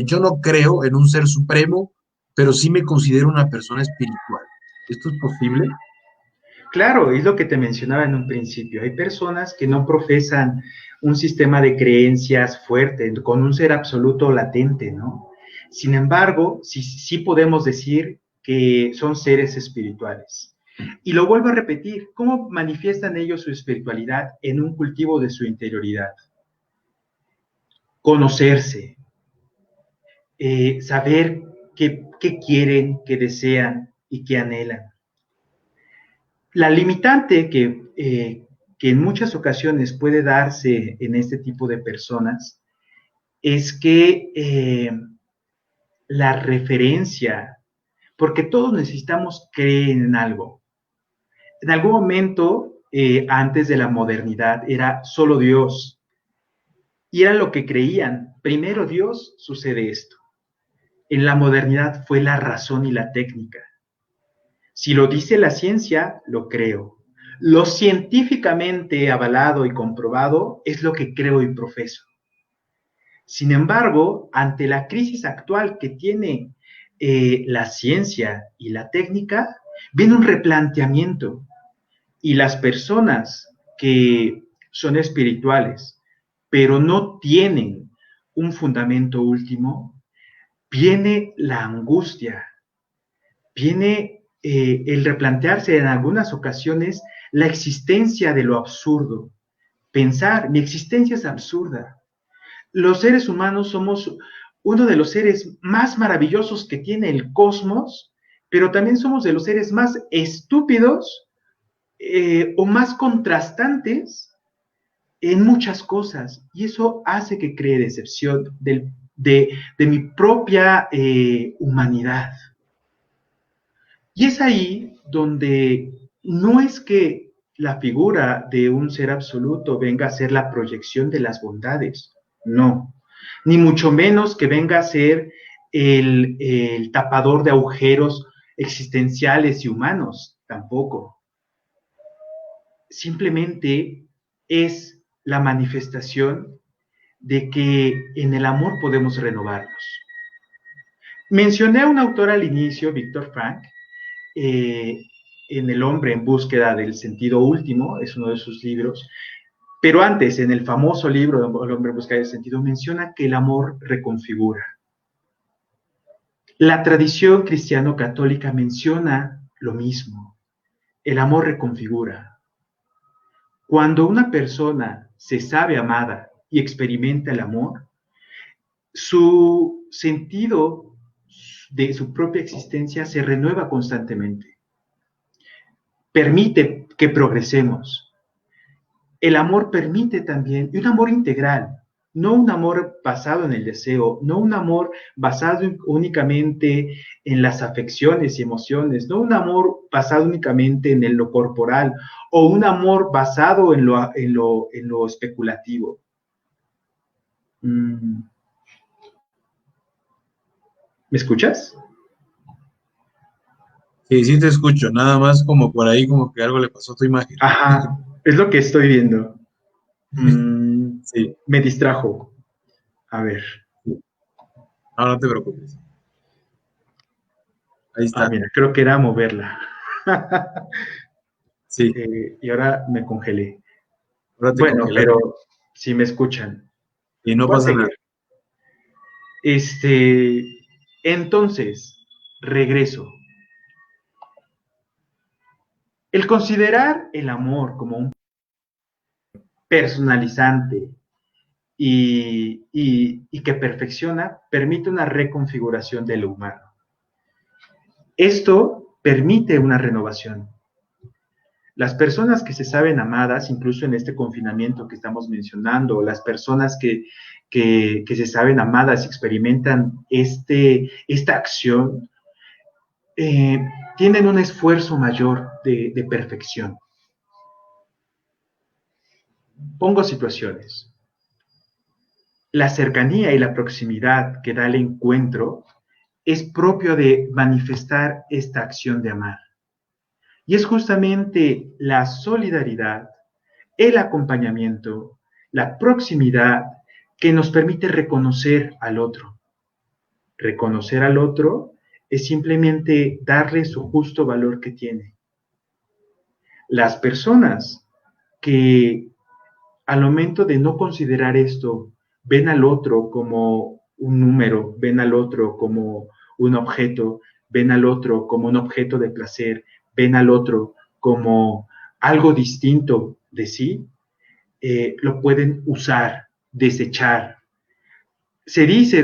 yo no creo en un ser supremo, pero sí me considero una persona espiritual? ¿Esto es posible? Claro, es lo que te mencionaba en un principio. Hay personas que no profesan un sistema de creencias fuerte, con un ser absoluto latente, ¿no? Sin embargo, sí podemos decir que son seres espirituales. Y lo vuelvo a repetir, ¿cómo manifiestan ellos su espiritualidad en un cultivo de su interioridad? Conocerse, saber qué quieren, qué desean y qué anhelan. La limitante que en muchas ocasiones puede darse en este tipo de personas es que la referencia, porque todos necesitamos creer en algo. En algún momento, antes de la modernidad, era solo Dios. Y era lo que creían. Primero Dios, sucede esto. En la modernidad fue la razón y la técnica. Si lo dice la ciencia, lo creo. Lo científicamente avalado y comprobado es lo que creo y profeso. Sin embargo, ante la crisis actual que tiene la ciencia y la técnica, viene un replanteamiento y las personas que son espirituales, pero no tienen un fundamento último, viene la angustia, viene el replantearse en algunas ocasiones la existencia de lo absurdo. Pensar, mi existencia es absurda. Los seres humanos somos uno de los seres más maravillosos que tiene el cosmos, pero también somos de los seres más estúpidos o más contrastantes en muchas cosas. Y eso hace que cree decepción de mi propia humanidad. Y es ahí donde no es que la figura de un ser absoluto venga a ser la proyección de las bondades, no, ni mucho menos que venga a ser el tapador de agujeros existenciales y humanos, tampoco. Simplemente es la manifestación de que en el amor podemos renovarnos. Mencioné a un autor al inicio, Víctor Frank, eh, en El hombre en búsqueda del sentido último, es uno de sus libros, pero antes, en el famoso libro El hombre en búsqueda del sentido, menciona que el amor reconfigura. La tradición cristiano-católica menciona lo mismo, el amor reconfigura. Cuando una persona se sabe amada y experimenta el amor, su sentido de su propia existencia se renueva constantemente. Permite que progresemos. El amor permite también, y un amor integral, no un amor basado en el deseo, no un amor basado únicamente en las afecciones y emociones, no un amor basado únicamente en lo corporal, o un amor basado en lo especulativo. ¿Me escuchas? Sí, sí te escucho, nada más como por ahí como que algo le pasó a tu imagen. Ajá, es lo que estoy viendo. Sí, Me distrajo. A ver. no, no te preocupes. Ahí Ah, está. mira, creo que era moverla. Sí, Y ahora me congelé. ahora te Bueno, congelaste pero si me escuchan, y no voy a pasa seguir. nada. Entonces, regreso. El considerar el amor como un personalizante y que perfecciona permite una reconfiguración de lo humano. Esto permite una renovación. Las personas que se saben amadas, incluso en este confinamiento que estamos mencionando, las personas que se saben amadas y experimentan esta acción, eh, tienen un esfuerzo mayor de perfección. Pongo situaciones. La cercanía y la proximidad que da el encuentro es propio de manifestar esta acción de amar. Y es justamente la solidaridad, el acompañamiento, la proximidad que nos permite reconocer al otro. Reconocer al otro es simplemente darle su justo valor que tiene. Las personas que al momento de no considerar esto, ven al otro como un número, ven al otro como un objeto, ven al otro como un objeto de placer, ven al otro como algo distinto de sí, lo pueden usar, desechar. Se dice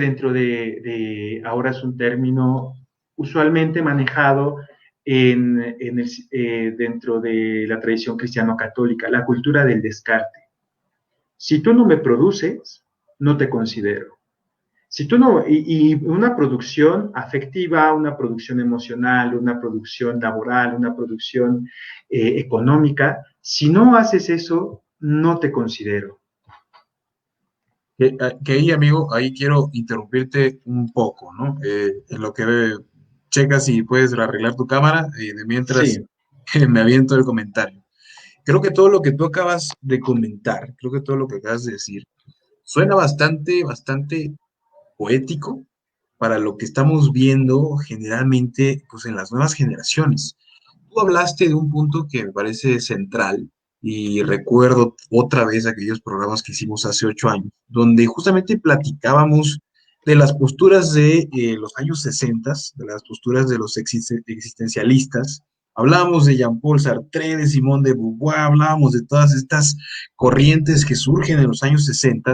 ahora es un término usualmente manejado dentro de la tradición cristiano-católica, la cultura del descarte. Si tú no me produces, no te considero. Si tú no, y una producción afectiva, una producción emocional, una producción laboral, una producción económica, si no haces eso, no te considero. Que ahí, amigo, ahí quiero interrumpirte un poco, ¿no? En lo que checas si puedes arreglar tu cámara y de mientras Sí, me aviento el comentario. Creo que todo lo que tú acabas de comentar, creo que todo lo que acabas de decir, suena bastante, bastante poético para lo que estamos viendo generalmente pues, en las nuevas generaciones. Tú hablaste de un punto que me parece central y recuerdo otra vez aquellos programas que hicimos hace 8 años, donde justamente platicábamos de las posturas de los años 60, de las posturas de los existencialistas. Hablábamos de Jean-Paul Sartre, de Simone de Beauvoir, hablábamos de todas estas corrientes que surgen en los años 60,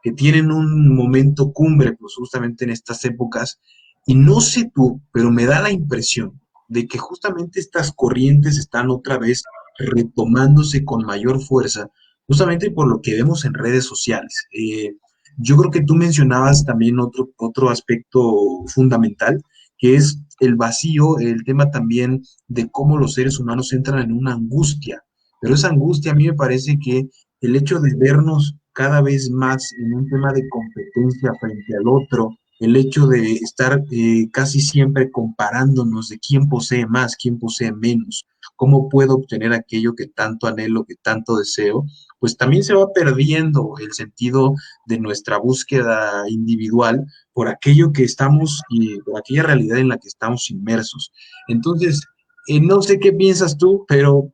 que tienen un momento cumbre, pues justamente en estas épocas. Y no sé tú, pero me da la impresión de que justamente estas corrientes están otra vez retomándose con mayor fuerza, justamente por lo que vemos en redes sociales. Yo creo que tú mencionabas también otro aspecto fundamental, que es el vacío, el tema también de cómo los seres humanos entran en una angustia. Pero esa angustia a mí me parece que el hecho de vernos cada vez más en un tema de competencia frente al otro, el hecho de estar casi siempre comparándonos de quién posee más, quién posee menos, cómo puedo obtener aquello que tanto anhelo, que tanto deseo, pues también se va perdiendo el sentido de nuestra búsqueda individual por aquello que estamos y por aquella realidad en la que estamos inmersos. Entonces, no sé qué piensas tú, pero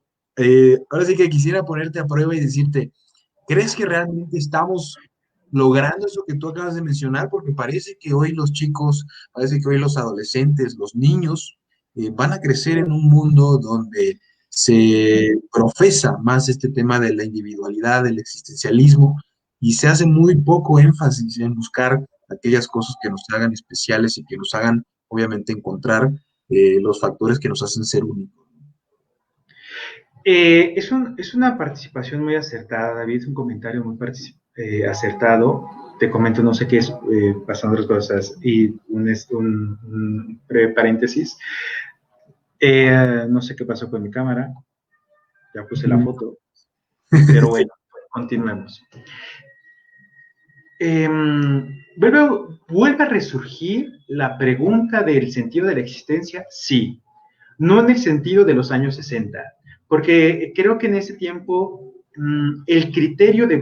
ahora sí que quisiera ponerte a prueba y decirte, ¿crees que realmente estamos logrando eso que tú acabas de mencionar? Porque parece que hoy los chicos, parece que hoy los adolescentes, los niños, van a crecer en un mundo donde se profesa más este tema de la individualidad, del existencialismo, y se hace muy poco énfasis en buscar aquellas cosas que nos hagan especiales y que nos hagan, obviamente, encontrar los factores que nos hacen ser únicos. Es una participación muy acertada, David, es un comentario muy acertado. Te comento, no sé qué es, pasando otras cosas, y un breve paréntesis. No sé qué pasó con mi cámara, ya puse la foto, pero bueno, continuemos. ¿Vuelve a resurgir la pregunta del sentido de la existencia? Sí, no en el sentido de los años 60, porque creo que en ese tiempo el criterio de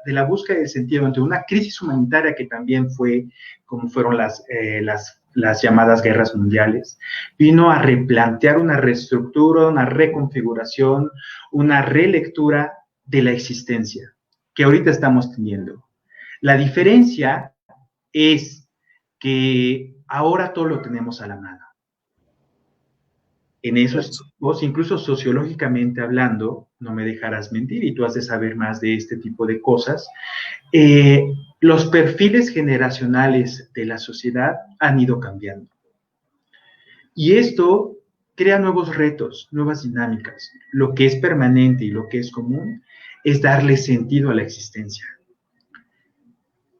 la búsqueda del sentido ante una crisis humanitaria que también fue, como fueron las llamadas guerras mundiales, vino a replantear una reestructura, una reconfiguración, una relectura de la existencia que ahorita estamos teniendo. La diferencia es que ahora todo lo tenemos a la mano. En esos tiempos, incluso sociológicamente hablando, no me dejarás mentir, y tú has de saber más de este tipo de cosas, los perfiles generacionales de la sociedad han ido cambiando. Y esto crea nuevos retos, nuevas dinámicas. Lo que es permanente y lo que es común es darle sentido a la existencia.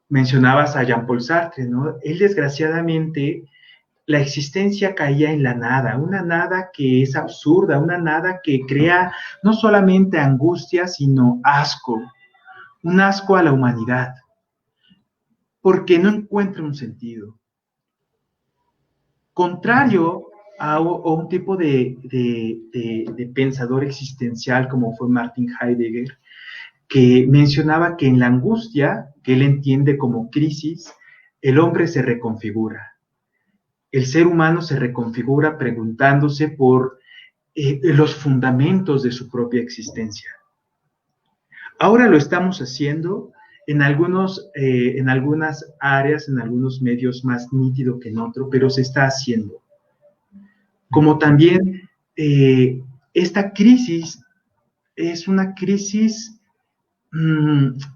Mencionabas a Jean-Paul Sartre, ¿no? Él desgraciadamente, la existencia caía en la nada, una nada que es absurda, una nada que crea no solamente angustia, sino asco, un asco a la humanidad, porque no encuentra un sentido. Contrario a un tipo de pensador existencial como fue Martin Heidegger, que mencionaba que en la angustia, que él entiende como crisis, el hombre se reconfigura. El ser humano se reconfigura preguntándose por los fundamentos de su propia existencia. Ahora lo estamos haciendo en algunas áreas, en algunos medios más nítido que en otro, pero se está haciendo. Como también esta crisis es una crisis,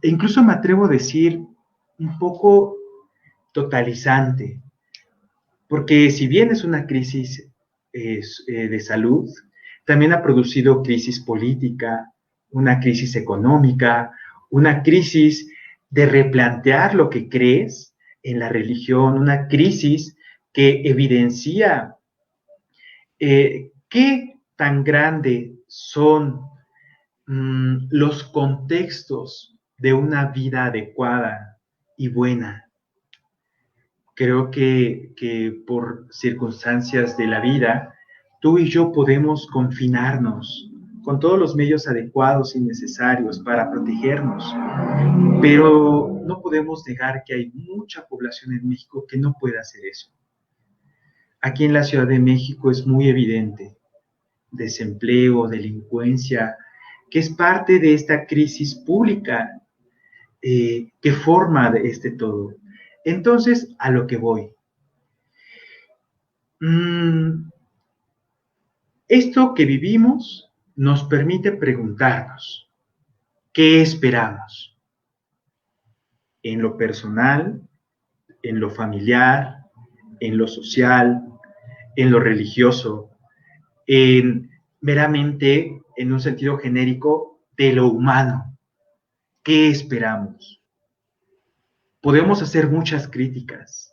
incluso me atrevo a decir, un poco totalizante, porque si bien es una crisis de salud, también ha producido crisis política, una crisis económica, una crisis de replantear lo que crees en la religión, una crisis que evidencia qué tan grande son los contextos de una vida adecuada y buena. Creo que por circunstancias de la vida, tú y yo podemos confinarnos con todos los medios adecuados y necesarios para protegernos, pero no podemos negar que hay mucha población en México que no puede hacer eso. Aquí en la Ciudad de México es muy evidente desempleo, delincuencia, que es parte de esta crisis pública que forma de este todo. Entonces, a lo que voy. Esto que vivimos nos permite preguntarnos, ¿qué esperamos? En lo personal, en lo familiar, en lo social, en lo religioso, meramente en un sentido genérico de lo humano. ¿Qué esperamos? Podemos hacer muchas críticas.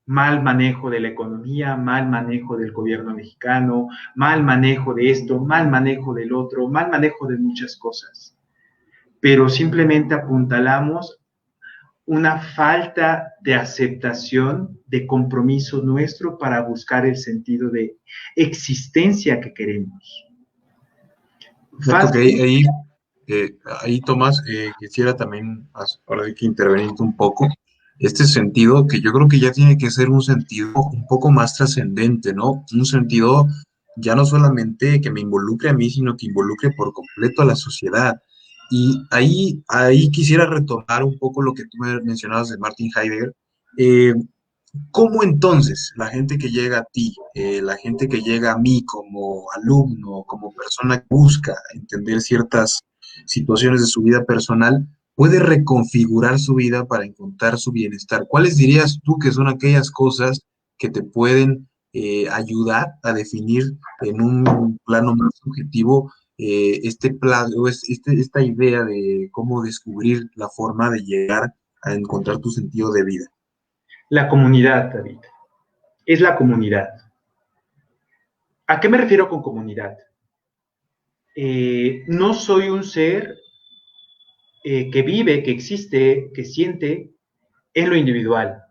Mal manejo de la economía, mal manejo del gobierno mexicano, mal manejo de esto, mal manejo del otro, mal manejo de muchas cosas. Pero simplemente apuntalamos una falta de aceptación, de compromiso nuestro para buscar el sentido de existencia que queremos. Exacto, que ahí Ahí, Tomás, quisiera también, ahora sí que intervenirte un poco, este sentido que yo creo que ya tiene que ser un sentido un poco más trascendente, ¿no? Un sentido ya no solamente que me involucre a mí, sino que involucre por completo a la sociedad. Y ahí quisiera retomar un poco lo que tú me mencionabas de Martin Heidegger. Eh, ¿Cómo entonces la gente que llega a ti, la gente que llega a mí como alumno, como persona que busca entender ciertas situaciones de su vida personal, puede reconfigurar su vida para encontrar su bienestar? ¿Cuáles dirías tú que son aquellas cosas que te pueden ayudar a definir en un plano más subjetivo este plan o esta idea de cómo descubrir la forma de llegar a encontrar tu sentido de vida? La comunidad, David, es la comunidad. ¿A qué me refiero con comunidad? No soy un ser que vive, que existe, que siente en lo individual.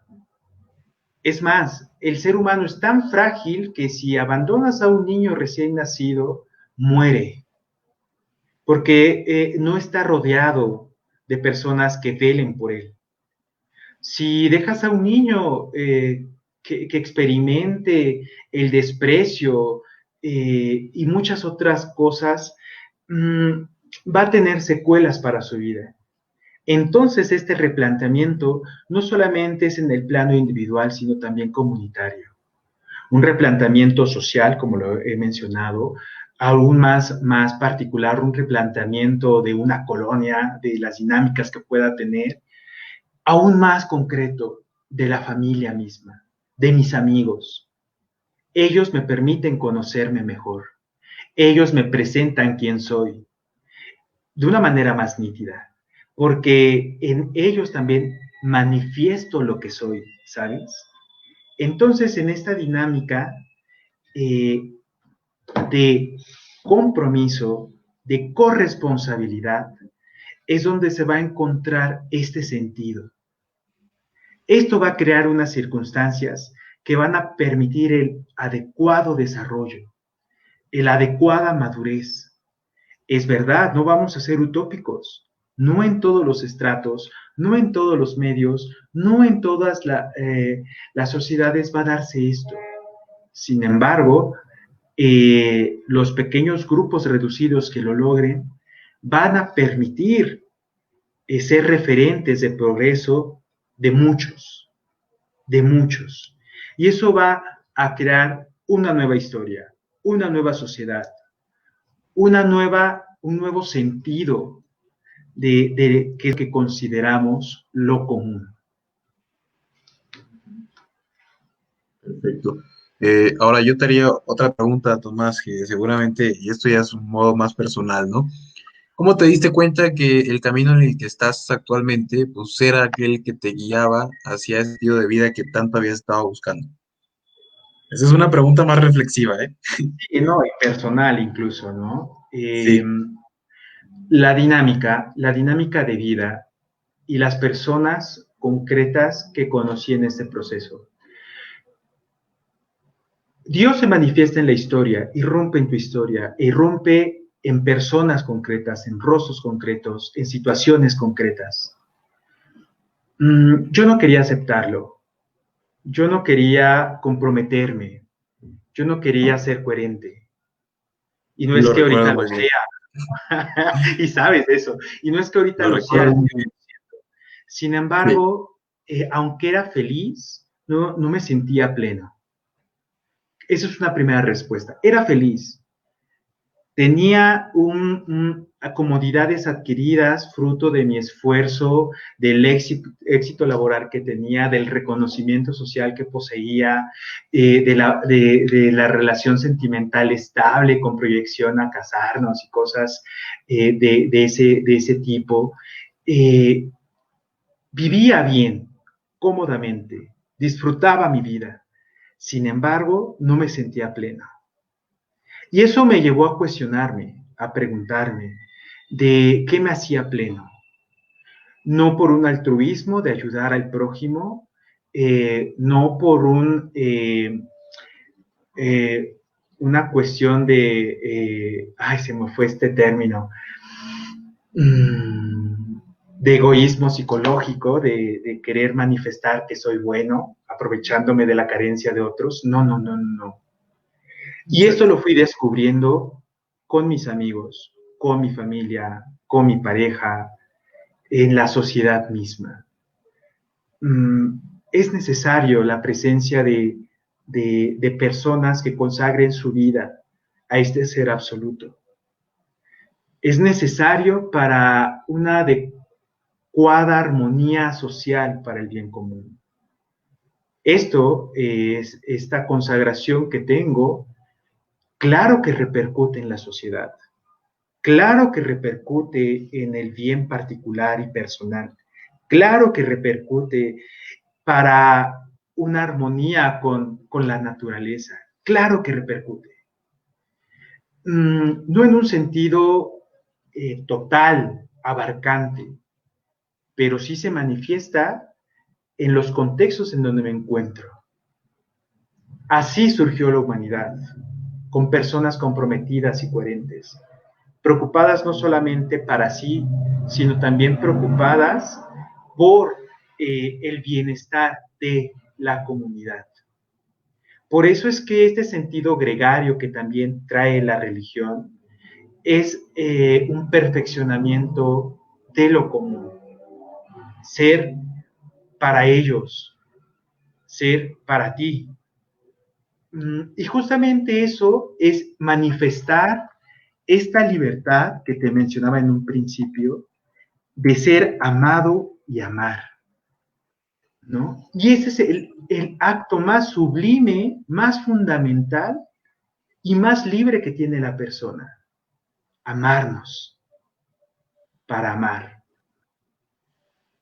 Es más, el ser humano es tan frágil que si abandonas a un niño recién nacido, muere, porque no está rodeado de personas que velen por él. Si dejas a un niño que experimente el desprecio y muchas otras cosas, mmm, va a tener secuelas para su vida. Entonces, este replanteamiento no solamente es en el plano individual, sino también comunitario. Un replanteamiento social, como lo he mencionado, aún más particular, un replanteamiento de una colonia, de las dinámicas que pueda tener, aún más concreto, de la familia misma, de mis amigos. Ellos me permiten conocerme mejor. Ellos me presentan quién soy de una manera más nítida, porque en ellos también manifiesto lo que soy, ¿sabes? Entonces, en esta dinámica eh, de compromiso, de corresponsabilidad, es donde se va a encontrar este sentido. Esto va a crear unas circunstancias que van a permitir el adecuado desarrollo, la adecuada madurez. Es verdad, no vamos a ser utópicos, no en todos los estratos, no en todos los medios, no en todas las sociedades va a darse esto. Sin embargo, los pequeños grupos reducidos que lo logren van a permitir ser referentes de progreso de muchos, de muchos. Y eso va a crear una nueva historia, una nueva sociedad, un nuevo sentido de que consideramos lo común. Perfecto. Ahora yo te haría otra pregunta, Tomás, que seguramente, y esto ya es un modo más personal, ¿no? ¿Cómo te diste cuenta que el camino en el que estás actualmente, pues era aquel que te guiaba hacia ese estilo de vida que tanto habías estado buscando? Esa es una pregunta más reflexiva, ¿eh? Sí, no, y personal incluso, ¿no? Sí, La dinámica de vida y las personas concretas que conocí en este proceso. Dios se manifiesta en la historia, irrumpe en tu historia, irrumpe en personas concretas, en rostros concretos, en situaciones concretas. Yo no quería aceptarlo, yo no quería comprometerme, yo no quería ser coherente. Y no sí es lo que ahorita recuerdo lo muy bien. sea, y sabes eso, y no es que ahorita Lo lo sea recuerdo al muy 100%. bien. Sin Sí. embargo, aunque era feliz, no me sentía pleno. Esa es una primera respuesta. Era feliz, tenía comodidades adquiridas fruto de mi esfuerzo, del éxito laboral que tenía, del reconocimiento social que poseía, de la relación sentimental estable con proyección a casarnos y cosas de ese tipo. Eh, Vivía bien, cómodamente, disfrutaba mi vida. Sin embargo, no me sentía pleno. Y eso me llevó a cuestionarme, a preguntarme de qué me hacía pleno. No por un altruismo de ayudar al prójimo, no por eh, una cuestión de, ay, se me fue este término, mm, de egoísmo psicológico, de querer manifestar que soy bueno, aprovechándome de la carencia de otros. No, no, no, no. Y esto Exacto. lo fui descubriendo con mis amigos, con mi familia, con mi pareja, en la sociedad misma. Mm, es necesario la presencia de personas que consagren su vida a este ser absoluto. Es necesario para una adecuada armonía social para el bien común. Esto es esta consagración que tengo, claro que repercute en la sociedad, claro que repercute en el bien particular y personal, claro que repercute para una armonía con la naturaleza, claro que repercute. No en un sentido total, abarcante, pero sí se manifiesta en los contextos en donde me encuentro. Así surgió la humanidad, con personas comprometidas y coherentes, preocupadas no solamente para sí, sino también preocupadas por el bienestar de la comunidad. Por eso es que este sentido gregario que también trae la religión es un perfeccionamiento de lo común, ser para ellos, ser para ti. Y justamente eso es manifestar esta libertad que te mencionaba en un principio, de ser amado y amar, ¿no? Y ese es el acto más sublime, más fundamental y más libre que tiene la persona, amarnos para amar.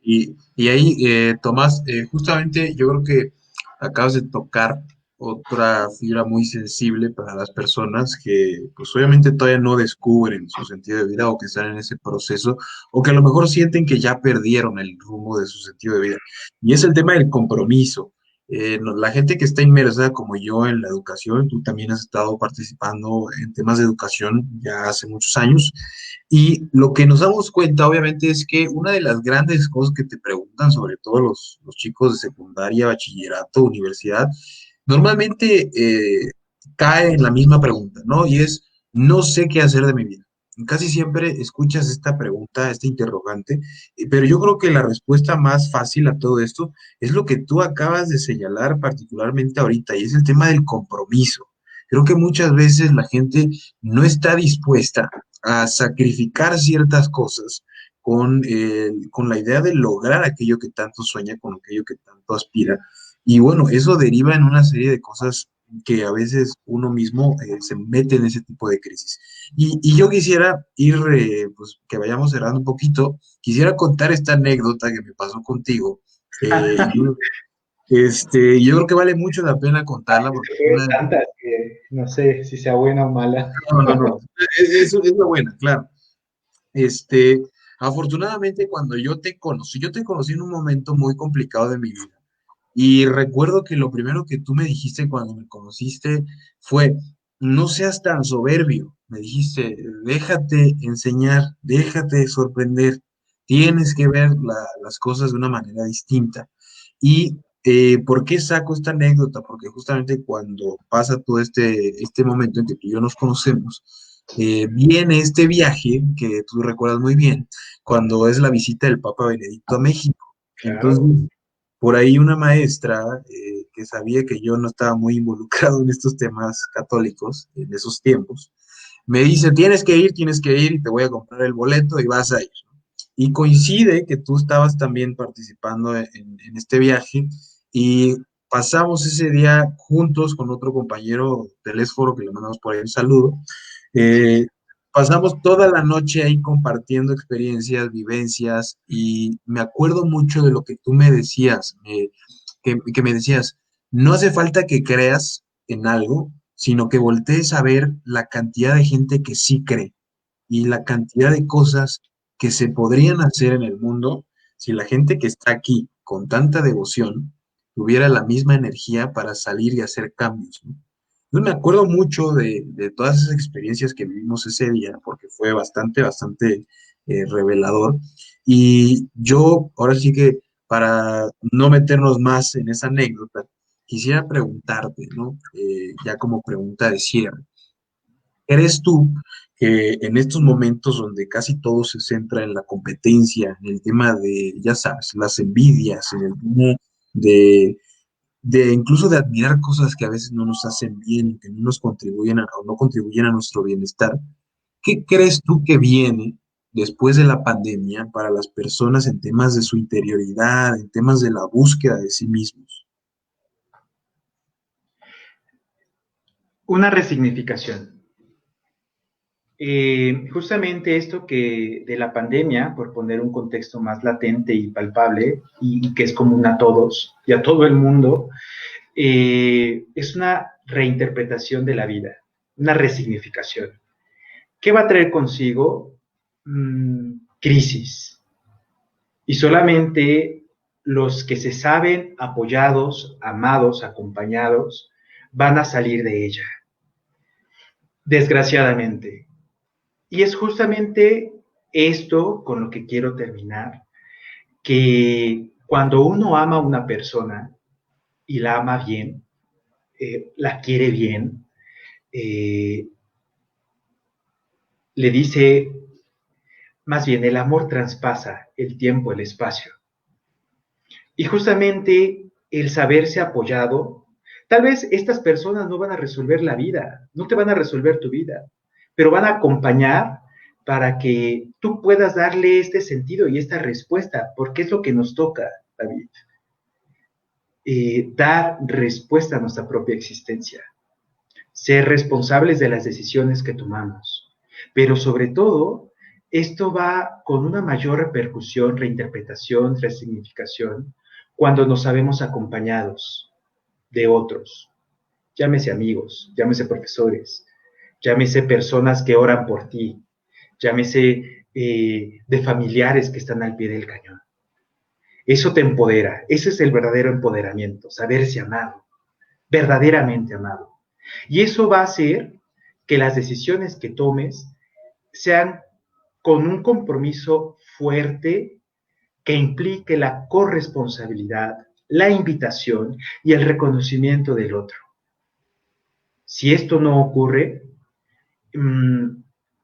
Y ahí, Tomás, justamente yo creo que acabas de tocar otra fibra muy sensible para las personas que pues obviamente todavía no descubren su sentido de vida o que están en ese proceso o que a lo mejor sienten que ya perdieron el rumbo de su sentido de vida. Y es el tema del compromiso. La gente que está inmersa como yo en la educación, tú también has estado participando en temas de educación ya hace muchos años. Y lo que nos damos cuenta, obviamente, es que una de las grandes cosas que te preguntan, sobre todo los chicos de secundaria, bachillerato, universidad, normalmente cae en la misma pregunta, ¿no? Y es, no sé qué hacer de mi vida. Casi siempre escuchas esta pregunta, este interrogante, pero yo creo que la respuesta más fácil a todo esto es lo que tú acabas de señalar particularmente ahorita, y es el tema del compromiso. Creo que muchas veces la gente no está dispuesta a sacrificar ciertas cosas con la idea de lograr aquello que tanto sueña, con aquello que tanto aspira. Y bueno, eso deriva en una serie de cosas que a veces uno mismo se mete en ese tipo de crisis. Y yo quisiera ir, pues que vayamos cerrando un poquito, quisiera contar esta anécdota que me pasó contigo. Yo creo que vale mucho la pena contarla porque fue Fue una... tanta que no sé si sea buena o mala. No, no, no, es una buena, claro. Este, afortunadamente cuando yo te conocí en un momento muy complicado de mi vida. Y recuerdo que lo primero que tú me dijiste cuando me conociste fue, no seas tan soberbio. Me dijiste, déjate enseñar, déjate sorprender, tienes que ver las cosas de una manera distinta. Y ¿por qué saco esta anécdota? Porque justamente cuando pasa todo este momento en que tú y yo nos conocemos, viene este viaje que tú recuerdas muy bien, cuando es la visita del Papa Benedicto a México. Entonces, Claro. por ahí una maestra que sabía que yo no estaba muy involucrado en estos temas católicos en esos tiempos, me dice, tienes que ir y te voy a comprar el boleto y vas a ir. Y coincide que tú estabas también participando en este viaje y pasamos ese día juntos con otro compañero del Esforo, que le mandamos por ahí un saludo. Eh, Pasamos toda la noche ahí compartiendo experiencias, vivencias y me acuerdo mucho de lo que tú me decías, que me decías, no hace falta que creas en algo, sino que voltees a ver la cantidad de gente que sí cree y la cantidad de cosas que se podrían hacer en el mundo si la gente que está aquí con tanta devoción tuviera la misma energía para salir y hacer cambios, ¿no? Yo me acuerdo mucho de todas esas experiencias que vivimos ese día, porque fue bastante revelador. Y yo, ahora sí que, para no meternos más en esa anécdota, quisiera preguntarte, ¿no? Ya como pregunta de cierre, ¿crees tú que en estos momentos donde casi todo se centra en la competencia, en el tema de, ya sabes, las envidias, en el tema de, de incluso de admirar cosas que a veces no nos hacen bien, que no nos contribuyen o no contribuyen a nuestro bienestar, ¿qué crees tú que viene después de la pandemia para las personas en temas de su interioridad, en temas de la búsqueda de sí mismos? Una resignificación. Justamente esto que de la pandemia, por poner un contexto más latente y palpable, y que es común a todos y a todo el mundo, es una reinterpretación de la vida, una resignificación. ¿Qué va a traer consigo? Crisis. Y solamente los que se saben apoyados, amados, acompañados, van a salir de ella, desgraciadamente. Y es justamente esto con lo que quiero terminar, que cuando uno ama a una persona y la ama bien, la quiere bien, eh, le dice, más bien, el amor traspasa el tiempo, el espacio. Y justamente el saberse apoyado, tal vez estas personas no van a resolver la vida, no te van a resolver tu vida, pero van a acompañar para que tú puedas darle este sentido y esta respuesta, porque es lo que nos toca, David, dar respuesta a nuestra propia existencia, ser responsables de las decisiones que tomamos, pero sobre todo, esto va con una mayor repercusión, reinterpretación, resignificación, cuando nos sabemos acompañados de otros, llámese amigos, llámese profesores, llámese personas que oran por ti, llámese de familiares que están al pie del cañón. Eso te empodera, ese es el verdadero empoderamiento, saberse amado, verdaderamente amado. Y eso va a hacer que las decisiones que tomes sean con un compromiso fuerte que implique la corresponsabilidad, la invitación y el reconocimiento del otro. Si esto no ocurre,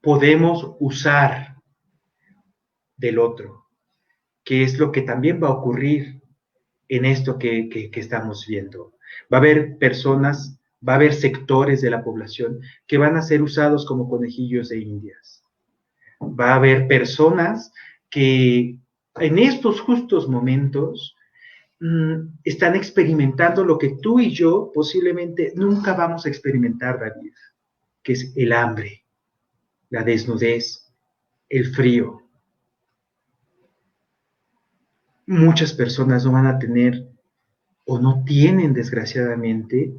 podemos usar del otro, que es lo que también va a ocurrir en esto que estamos viendo. Va a haber personas, va a haber sectores de la población que van a ser usados como conejillos de indias. Va a haber personas que en estos justos momentos están experimentando lo que tú y yo posiblemente nunca vamos a experimentar, David, que es el hambre, la desnudez, el frío. Muchas personas no van a tener o no tienen, desgraciadamente,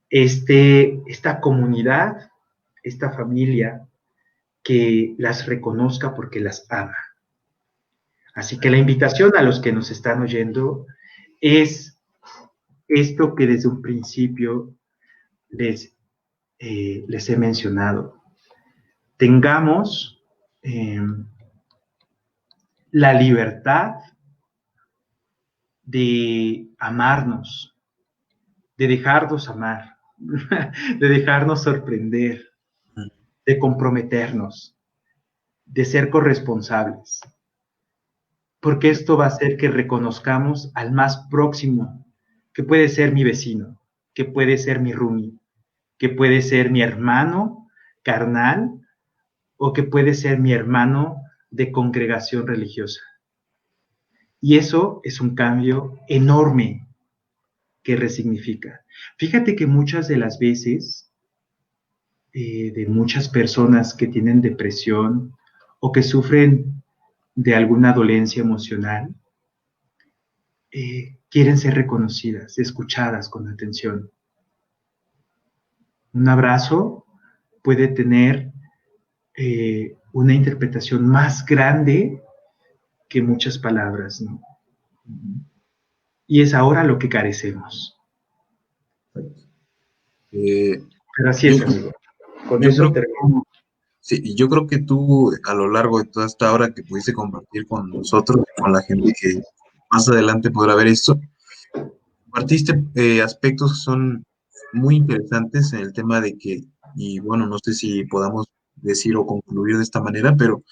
esta comunidad, esta familia que las reconozca porque las ama. Así que la invitación a los que nos están oyendo es esto que desde un principio les he mencionado. Tengamos la libertad de amarnos, de dejarnos amar, de dejarnos sorprender, de comprometernos, de ser corresponsables, porque esto va a hacer que reconozcamos al más próximo, que puede ser mi vecino, que puede ser mi roomie, que puede ser mi hermano carnal o que puede ser mi hermano de congregación religiosa. Y eso es un cambio enorme que resignifica. Fíjate que muchas de las veces, de muchas personas que tienen depresión o que sufren de alguna dolencia emocional, quieren ser reconocidas, escuchadas con atención. Un abrazo puede tener una interpretación más grande que muchas palabras, ¿no? Y es ahora lo que carecemos. Eh, Pero así yo, es, amigo. Con yo eso creo termino. Sí, y yo creo que tú a lo largo de toda esta hora que pudiste compartir con nosotros, con la gente que más adelante podrá ver esto, compartiste aspectos que son muy interesantes en el tema de que, y bueno, no sé si podamos decir o concluir de esta manera, pero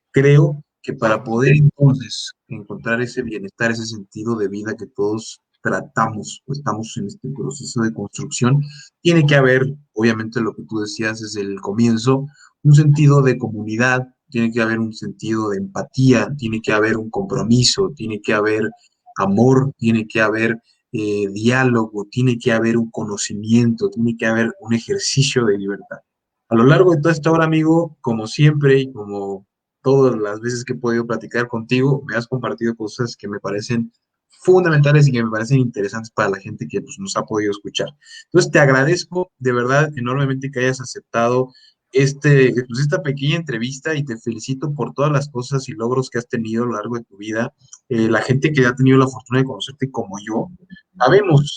creo que para poder entonces encontrar ese bienestar, ese sentido de vida que todos tratamos o estamos en este proceso de construcción, tiene que haber, obviamente lo que tú decías desde el comienzo, un sentido de comunidad, tiene que haber un sentido de empatía, tiene que haber un compromiso, tiene que haber amor, tiene que haber diálogo, tiene que haber un conocimiento, tiene que haber un ejercicio de libertad. A lo largo de toda esta hora, amigo, como siempre y como todas las veces que he podido platicar contigo, me has compartido cosas que me parecen fundamentales y que me parecen interesantes para la gente que pues, nos ha podido escuchar. Entonces, te agradezco de verdad enormemente que hayas aceptado pues, esta pequeña entrevista y te felicito por todas las cosas y logros que has tenido a lo largo de tu vida. La gente que ha tenido la fortuna de conocerte como yo,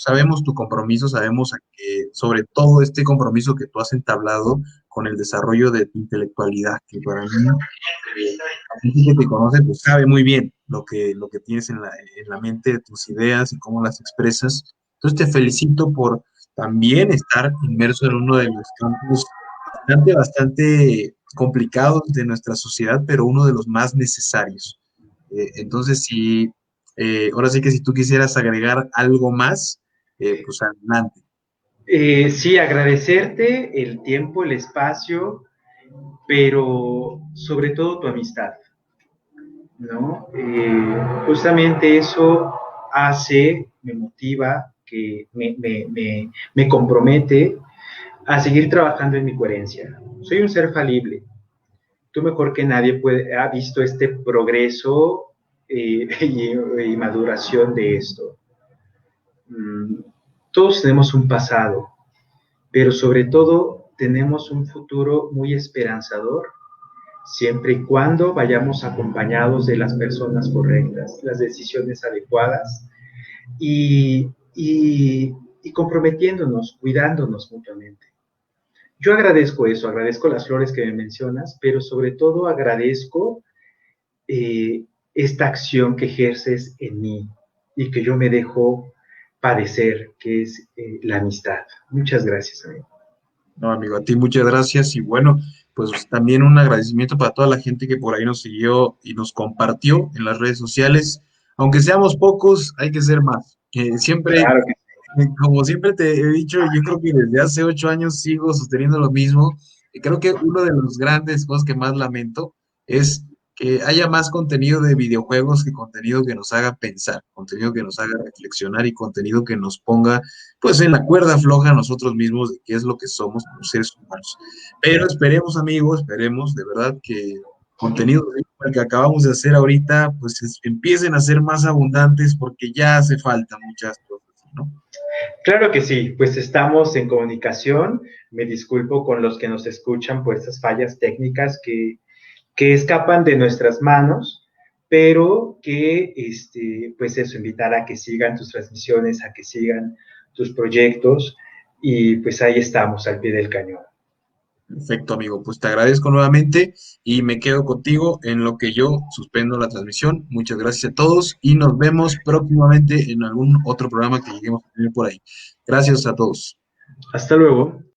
sabemos tu compromiso, sabemos que sobre todo este compromiso que tú has entablado con el desarrollo de tu intelectualidad, que para mí la gente que te conoce pues sabe muy bien lo que tienes en la mente, tus ideas y cómo las expresas. Entonces te felicito por también estar inmerso en uno de los campos bastante complicados de nuestra sociedad, pero uno de los más necesarios. Entonces, si ahora sí que si tú quisieras agregar algo más, pues adelante. Sí, agradecerte el tiempo, el espacio, pero sobre todo tu amistad, ¿no? Justamente eso me motiva, que me compromete a seguir trabajando en mi coherencia. Soy un ser falible. Tú mejor que nadie ha visto este progreso y maduración de esto. Todos tenemos un pasado, pero sobre todo tenemos un futuro muy esperanzador siempre y cuando vayamos acompañados de las personas correctas, las decisiones adecuadas y, y, y comprometiéndonos, cuidándonos mutuamente. Yo agradezco eso, agradezco las flores que me mencionas, pero sobre todo agradezco esta acción que ejerces en mí y que yo me dejo padecer, que es la amistad. Muchas gracias, amigo. No, amigo, a ti muchas gracias y bueno, pues también un agradecimiento para toda la gente que por ahí nos siguió y nos compartió en las redes sociales. Aunque seamos pocos, hay que ser más. Siempre, Claro que como siempre te he dicho, yo creo que desde hace 8 años sigo sosteniendo lo mismo. Y creo que uno de los grandes cosas que más lamento es que haya más contenido de videojuegos que contenido que nos haga pensar, contenido que nos haga reflexionar y contenido que nos ponga pues en la cuerda floja a nosotros mismos de qué es lo que somos como seres humanos. Pero esperemos, amigos, esperemos de verdad que contenidos como el que acabamos de hacer ahorita, pues empiecen a ser más abundantes porque ya hace falta muchas cosas, ¿no? Claro que sí, pues estamos en comunicación. Me disculpo con los que nos escuchan por estas fallas técnicas que escapan de nuestras manos, pero que, pues eso, invitar a que sigan tus transmisiones, a que sigan tus proyectos y pues ahí estamos al pie del cañón. Perfecto, amigo. Pues te agradezco nuevamente y me quedo contigo en lo que yo suspendo la transmisión. Muchas gracias a todos y nos vemos próximamente en algún otro programa que lleguemos a tener por ahí. Gracias a todos. Hasta luego.